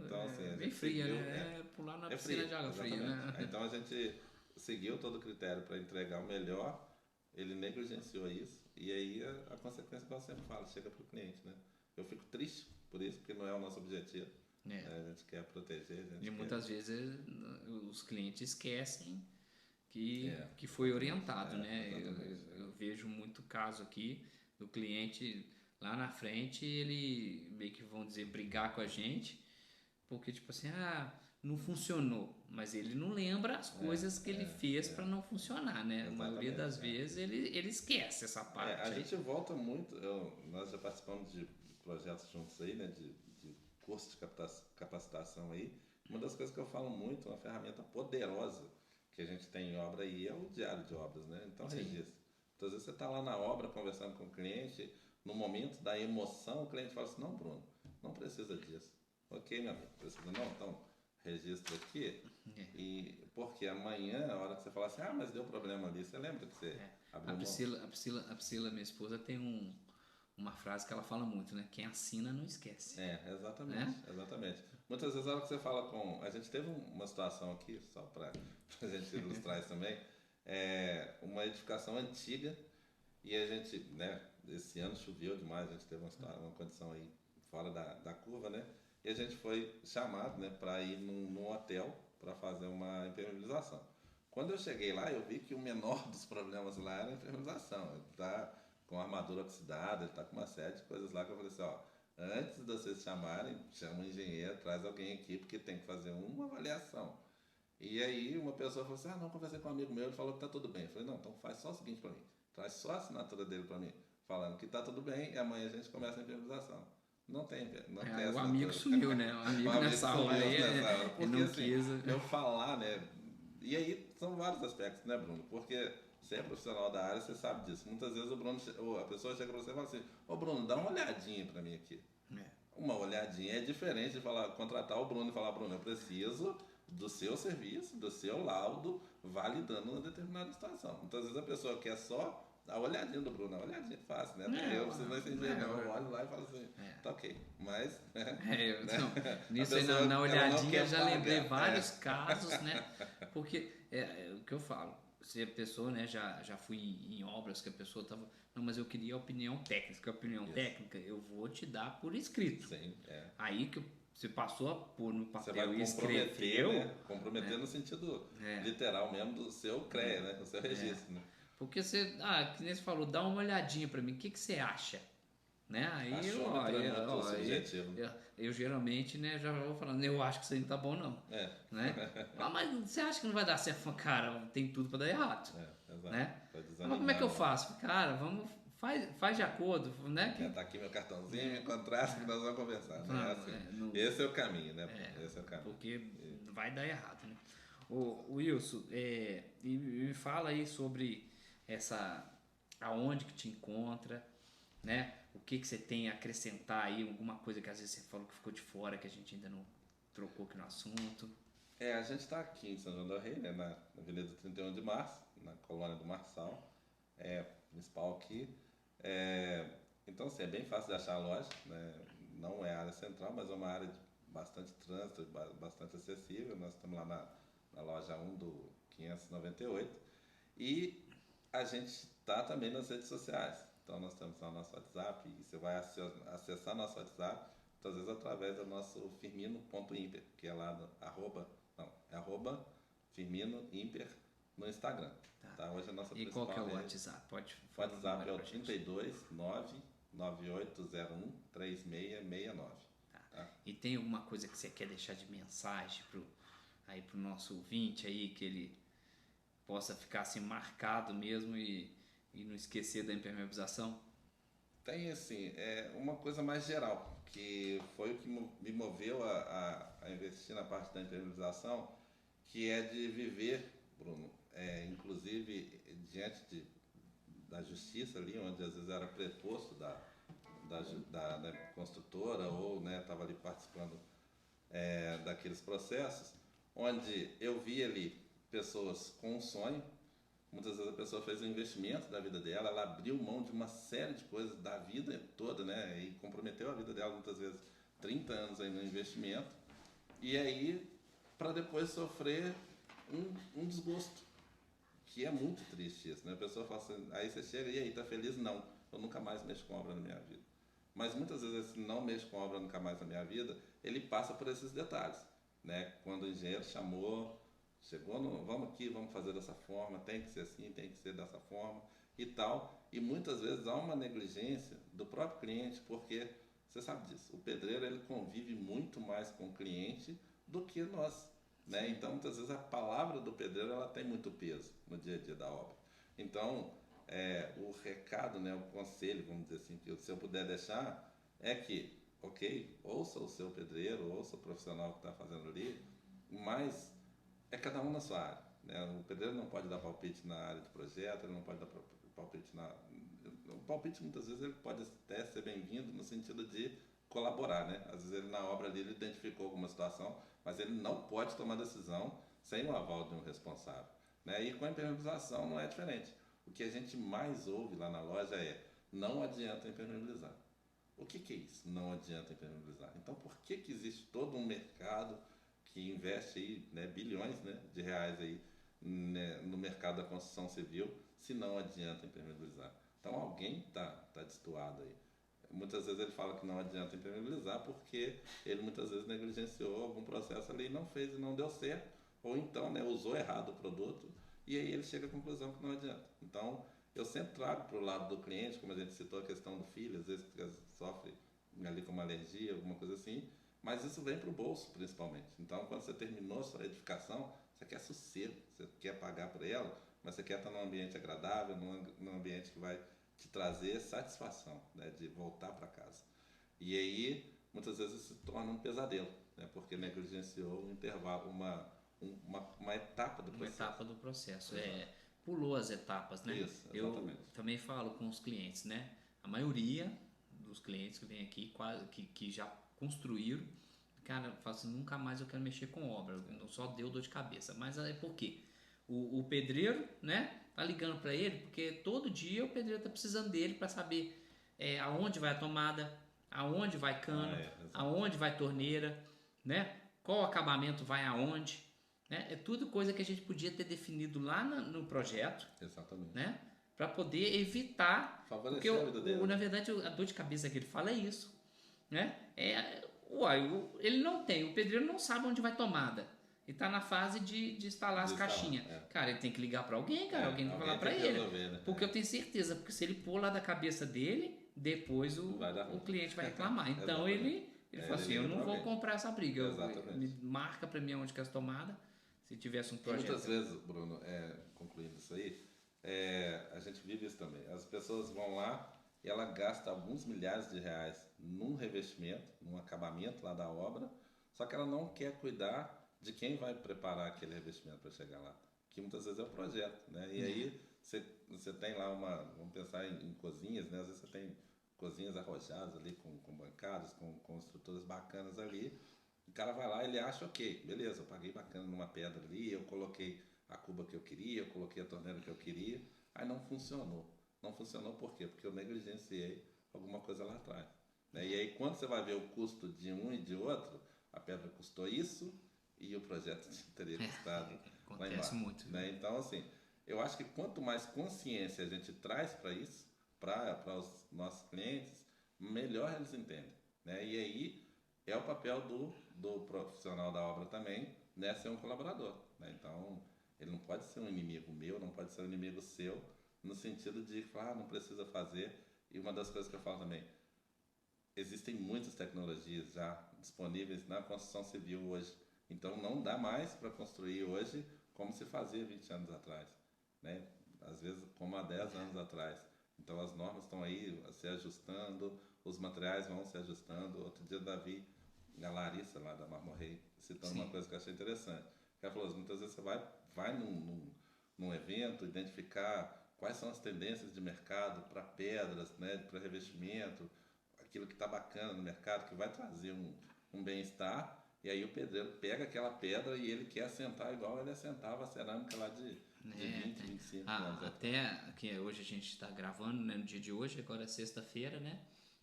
Então, assim, bem fria, né? Pular na piscina de água fria, né? Então a gente seguiu todo o critério para entregar o melhor, ele negligenciou isso, e aí a consequência que eu sempre falo, chega para o cliente, né? Eu fico triste por isso, porque não é o nosso objetivo. A gente quer proteger. Muitas vezes os clientes esquecem que foi orientado, né? Eu vejo muito caso aqui do cliente lá na frente, ele meio que, vão dizer, brigar com a gente, porque tipo assim, não funcionou, mas ele não lembra as coisas que ele fez para não funcionar, né? A maioria das vezes ele esquece essa parte. A gente volta muito, nós já participamos de projetos juntos aí, né? De curso de capacitação aí. Uma das coisas que eu falo muito, uma ferramenta poderosa que a gente tem em obra aí é o diário de obras, né? Então, registra. Então, às vezes você está lá na obra conversando com o cliente, no momento da emoção, o cliente fala assim, não, Bruno, não precisa disso. Ok, meu amigo, precisa não? Então, registra aqui. E porque amanhã, a hora que você falar assim, mas deu problema ali, você lembra que você abriu mão? A Priscila, minha esposa, tem uma frase que ela fala muito, né? Quem assina não esquece. Exatamente. Muitas vezes a hora que você fala com... A gente teve uma situação aqui, só para a gente ilustrar isso também, uma edificação antiga e a gente, né, esse ano choveu demais, a gente teve uma condição aí fora da curva, né? E a gente foi chamado, né, para ir num hotel para fazer uma impermeabilização. Quando eu cheguei lá, eu vi que o menor dos problemas lá era a impermeabilização. Ele tá com a armadura oxidada, ele tá com uma série de coisas lá que eu falei assim, antes de vocês chamarem, chama um engenheiro, traz alguém aqui, porque tem que fazer uma avaliação. E aí uma pessoa falou assim, não, conversei com um amigo meu, ele falou que tá tudo bem. Eu falei, não, então faz só o seguinte para mim, traz só a assinatura dele para mim, falando que tá tudo bem, e amanhã a gente começa a impermeabilização. Não tem o amigo sumiu, né? O amigo nessa hora aí, porque não quis. Eu falar, né? E aí são vários aspectos, né, Bruno? Porque você é profissional da área, você sabe disso. Muitas vezes a pessoa chega para você e fala assim, Bruno, dá uma olhadinha para mim aqui. Uma olhadinha é diferente de contratar o Bruno e falar, Bruno, eu preciso do seu serviço, do seu laudo, validando uma determinada situação. Muitas vezes a pessoa quer só a olhadinha do Bruno, a olhadinha é fácil, né? Eu preciso não entender, não. Eu olho lá e falo assim, tá ok. Mas, nisso aí, na olhadinha, eu já lembrei vários casos, né? Porque, o que eu falo, se a pessoa, né, já fui em obras que a pessoa tava, não, mas eu queria a opinião técnica. A opinião técnica eu vou te dar por escrito. Sim, Aí que você passou a pôr no Você vai papel e comprometer, escreveu, né? Comprometer no sentido literal mesmo do seu CREA, né? Do seu registro, né? porque você, que nem você falou, dá uma olhadinha para mim, o que você acha? Né? Aí Achômetro é muito subjetivo. Eu geralmente, né, já vou falando, eu acho que isso aí não tá bom não. Né? Mas você acha que não vai dar certo? Falo, cara, tem tudo para dar errado. Exato. Né? Mas como é que eu faço? Cara, faz de acordo, né? Tá aqui meu cartãozinho, meu contrato que nós vamos conversar. Né? Esse é o caminho, né? Esse é o caminho. Porque vai dar errado, né? O Wilson, me fala aí sobre aonde que te encontra, né? O que você tem a acrescentar aí, alguma coisa que às vezes você falou que ficou de fora, que a gente ainda não trocou aqui no assunto. A gente está aqui em São João del Rei, né? Na Avenida 31 de Março, na colônia do Marçal, principal aqui. Então, assim, é bem fácil de achar a loja, né? Não é área central, mas é uma área de bastante trânsito, bastante acessível. Nós estamos lá na loja 1 do 598 e a gente está também nas redes sociais. Então, nós temos lá o nosso WhatsApp e você vai acessar nosso WhatsApp, muitas vezes através do nosso firmino.imper, que é lá no @firminoimper no Instagram. Tá? Hoje é a nossa e principal qual que é o rede. WhatsApp? O WhatsApp é o 32998013669. Tá. E tem alguma coisa que você quer deixar de mensagem pro nosso ouvinte aí, que ele possa ficar assim marcado mesmo e não esquecer da impermeabilização? Tem assim, uma coisa mais geral, que foi o que me moveu a investir na parte da impermeabilização, que é de viver, Bruno, inclusive diante da justiça ali, onde às vezes era preposto da construtora ou estava ali participando daqueles processos, onde eu vi ali pessoas com um sonho. Muitas vezes a pessoa fez um investimento da vida dela, ela abriu mão de uma série de coisas da vida toda, né? E comprometeu a vida dela muitas vezes 30 anos aí no investimento. E aí, para depois sofrer um desgosto, que é muito triste isso, né? A pessoa fala assim, aí você chega, e aí, tá feliz? Não, eu nunca mais mexo com obra na minha vida. Mas muitas vezes esse não mexo com obra nunca mais na minha vida, ele passa por esses detalhes, né? Quando o engenheiro chegou vamos aqui, vamos fazer dessa forma, tem que ser assim, tem que ser dessa forma e tal. E muitas vezes há uma negligência do próprio cliente, porque você sabe disso, o pedreiro ele convive muito mais com o cliente do que nós, né? Então muitas vezes a palavra do pedreiro ela tem muito peso no dia a dia da obra. Então o recado, né, o conselho, vamos dizer assim, que se eu puder deixar, é que, ok, ouça o seu pedreiro, ouça o profissional que está fazendo ali, mas é cada um na sua área, né? O pedreiro não pode dar palpite na área de projeto, ele não pode dar palpite o palpite muitas vezes ele pode até ser bem-vindo no sentido de colaborar, né? Às vezes ele na obra ali ele identificou alguma situação, mas ele não pode tomar decisão sem o aval de um responsável, né? E com a impermeabilização não é diferente. O que a gente mais ouve lá na loja é: não adianta impermeabilizar. O que é isso? Não adianta impermeabilizar. Então por que existe todo um mercado que investe aí, né, bilhões, né, de reais aí, né, no mercado da construção civil, se não adianta impermeabilizar? Então alguém tá destoado aí. Muitas vezes ele fala que não adianta impermeabilizar porque ele muitas vezes negligenciou algum processo ali e não fez e não deu certo, ou então, né, usou errado o produto e aí ele chega à conclusão que não adianta. Então eu sempre trago para o lado do cliente, como a gente citou a questão do filho, às vezes sofre ali com uma alergia, alguma coisa assim, mas isso vem para o bolso principalmente. Então quando você terminou a sua edificação, você quer sossego, você quer pagar por ela, mas você quer estar num ambiente agradável, num ambiente que vai te trazer satisfação, né, de voltar para casa. E aí muitas vezes se torna um pesadelo, né, porque negligenciou um intervalo, uma etapa do processo. Uma etapa do processo, pulou as etapas, né? Isso, exatamente. Eu também falo com os clientes, né? A maioria dos clientes que vêm aqui, que já construíram, cara, eu falo assim, nunca mais eu quero mexer com obra, só deu dor de cabeça. Mas é por quê? O pedreiro, né? Tá ligando para ele, porque todo dia o pedreiro tá precisando dele para saber aonde vai a tomada, aonde vai cano, aonde vai torneira, né? Qual acabamento vai aonde, né? É tudo coisa que a gente podia ter definido lá no projeto. Exatamente. Né? Para poder evitar, favorecer a vida dele. Na verdade a dor de cabeça que ele fala é isso, né? Uai, ele não tem, o pedreiro não sabe onde vai tomada. Ele tá na fase de instalar as caixinhas. Cara, ele tem que ligar para alguém, cara. Alguém tem que falar para ele. Resolver, né? Porque eu tenho certeza, porque se ele pôr lá da cabeça dele, depois o cliente vai reclamar. Então ele falou assim, eu não vou comprar essa briga. Me marca para mim onde que é as tomadas, se tivesse um projeto. E muitas vezes, Bruno, concluindo isso aí, a gente vive isso também. As pessoas vão lá e ela gasta alguns milhares de reais num revestimento, num acabamento lá da obra, só que ela não quer cuidar de quem vai preparar aquele revestimento para chegar lá, que muitas vezes é o projeto, né? E aí você tem lá vamos pensar em cozinhas, né? Às vezes você tem cozinhas arrojadas ali com bancadas, com estruturas bacanas ali. O cara vai lá, ele acha, ok, beleza, eu paguei bacana numa pedra ali, eu coloquei a cuba que eu queria, eu coloquei a torneira que eu queria, aí não funcionou. Não funcionou por quê? Porque eu negligenciei alguma coisa lá atrás. Né? E aí quando você vai ver o custo de um e de outro, a pedra custou isso e o projeto teria custado lá embaixo. Acontece muito. Né? Então, assim, eu acho que quanto mais consciência a gente traz para isso, para os nossos clientes, melhor eles entendem. Né? E aí é o papel do profissional da obra também, né, ser um colaborador. Né? Então, ele não pode ser um inimigo meu, não pode ser um inimigo seu, no sentido de falar, não precisa fazer. E uma das coisas que eu falo também, existem muitas tecnologias já disponíveis na construção civil hoje. Então, não dá mais para construir hoje como se fazia 20 anos atrás. Né? Às vezes, como há 10 anos atrás. Então, as normas estão aí se ajustando, os materiais vão se ajustando. Outro dia, a Larissa, lá da Marmorrey, citando uma coisa que eu achei interessante. Ela falou, muitas vezes você vai num evento, identificar quais são as tendências de mercado para pedras, né, para revestimento, aquilo que está bacana no mercado, que vai trazer um bem-estar, e aí o pedreiro pega aquela pedra e ele quer assentar igual ele assentava a cerâmica lá de 20, 25 anos. Até que hoje a gente está gravando, né, no dia de hoje, agora é sexta-feira, né?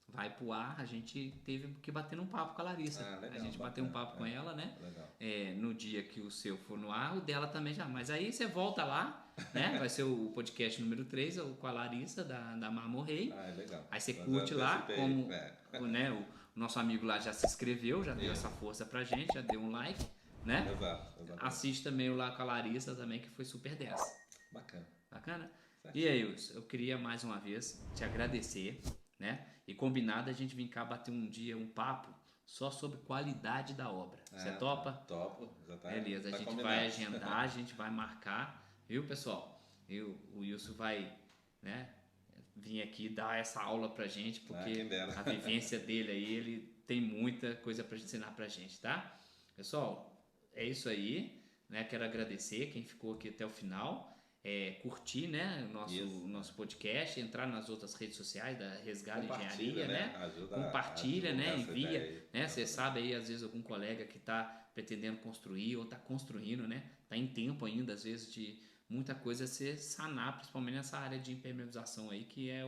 Vai pro ar, a gente teve que bater um papo com a Larissa. Legal, a gente bateu um papo com ela, né? Legal. No dia que o seu for no ar, o dela também já. Mas aí você volta lá, né? Vai ser o podcast número 3, com a Larissa da Marmorrey. Legal. Aí você curte lá, como né, o nosso amigo lá já se inscreveu, já deu essa força pra gente, já deu um like, né? Exato. Assiste também o lá com a Larissa também, que foi super 10. Bacana? Certo. E aí, Wilson, eu queria mais uma vez te agradecer, né? E combinado a gente vir cá bater um dia, um papo, só sobre qualidade da obra. Você topa? Topo, já tá. Beleza, a gente vai agendar, a gente vai marcar, viu, pessoal? O Wilson vai, né, vir aqui dar essa aula pra gente, porque a vivência dele aí, ele tem muita coisa pra ensinar pra gente, tá? Pessoal, é isso aí, né? Quero agradecer quem ficou aqui até o final. Curtir, né, o nosso podcast, entrar nas outras redes sociais da Resgate Engenharia, né? Compartilha, né? Envia, né? Você sabe aí, às vezes, algum colega que está pretendendo construir ou está construindo, né? Está em tempo ainda, às vezes, de muita coisa se sanar, principalmente nessa área de impermeabilização aí, que é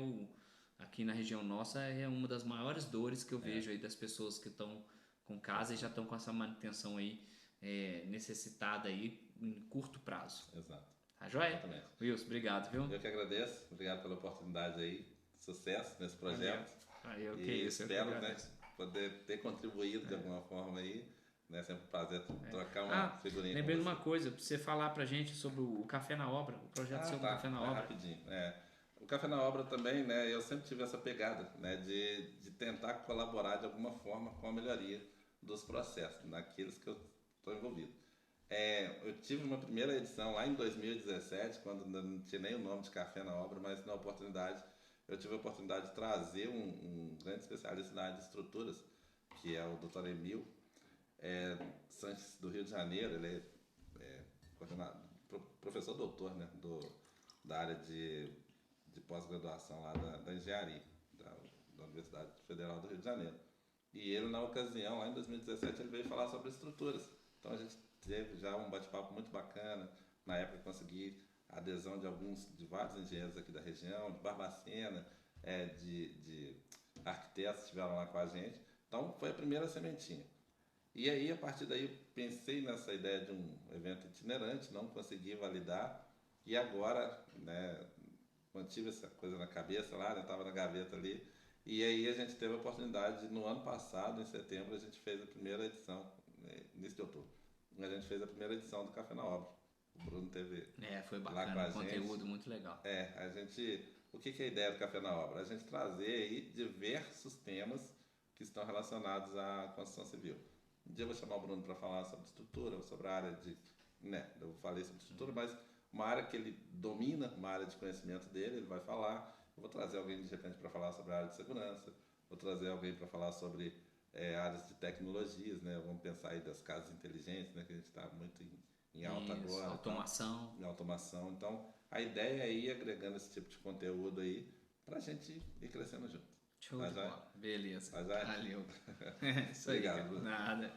aqui na região nossa, é uma das maiores dores que eu vejo aí das pessoas que estão com casa e já estão com essa manutenção aí necessitada aí em curto prazo. Exato. Tá joia? Exatamente. Wilson, obrigado, viu? Eu que agradeço. Obrigado pela oportunidade aí. Sucesso nesse projeto. Espero, né, poder ter contribuído de alguma forma aí. Né? Sempre um prazer trocar uma figurinha. Lembrando uma coisa, pra você falar pra gente sobre o Café na Obra, o projeto seu do Café na Obra. Rapidinho. O Café na Obra também, né, eu sempre tive essa pegada, né, de tentar colaborar de alguma forma com a melhoria dos processos, naqueles que eu estou envolvido. Eu tive uma primeira edição lá em 2017, quando não tinha nem o nome de Café na Obra, mas eu tive a oportunidade de trazer um grande especialista na área de estruturas, que é o Dr. Emil Sanches, do Rio de Janeiro. Ele é professor doutor, né, da área de pós-graduação lá da engenharia, da Universidade Federal do Rio de Janeiro. E ele, na ocasião, lá em 2017, ele veio falar sobre estruturas. Então a gente teve já um bate-papo muito bacana. Na época consegui a adesão de vários engenheiros aqui da região, de Barbacena, de arquitetos que estiveram lá com a gente. Então foi a primeira sementinha. E aí, a partir daí, pensei nessa ideia de um evento itinerante, não consegui validar. E agora, né, mantive essa coisa na cabeça lá, estava na gaveta ali. E aí a gente teve a oportunidade, no ano passado, em setembro, a gente fez a primeira edição, início de outubro, a gente fez a primeira edição do Café na Obra. O Bruno teve Foi lá com bacana, a um conteúdo gente. muito legal. O que é a ideia do Café na Obra? A gente trazer aí diversos temas que estão relacionados à construção civil. Um dia eu vou chamar o Bruno para falar sobre estrutura, sobre a área de... eu falei sobre estrutura, mas uma área que ele domina, uma área de conhecimento dele, ele vai falar. Eu vou trazer alguém de repente para falar sobre a área de segurança, vou trazer alguém para falar sobre áreas de tecnologias, né? Vamos pensar aí das casas inteligentes, né? Que a gente está muito em alta agora. Automação. Em automação. Então, a ideia é ir agregando esse tipo de conteúdo aí para a gente ir crescendo junto. Show de bola. Beleza. Mas vai. Valeu. Isso Obrigado, aí, Bruno. nada.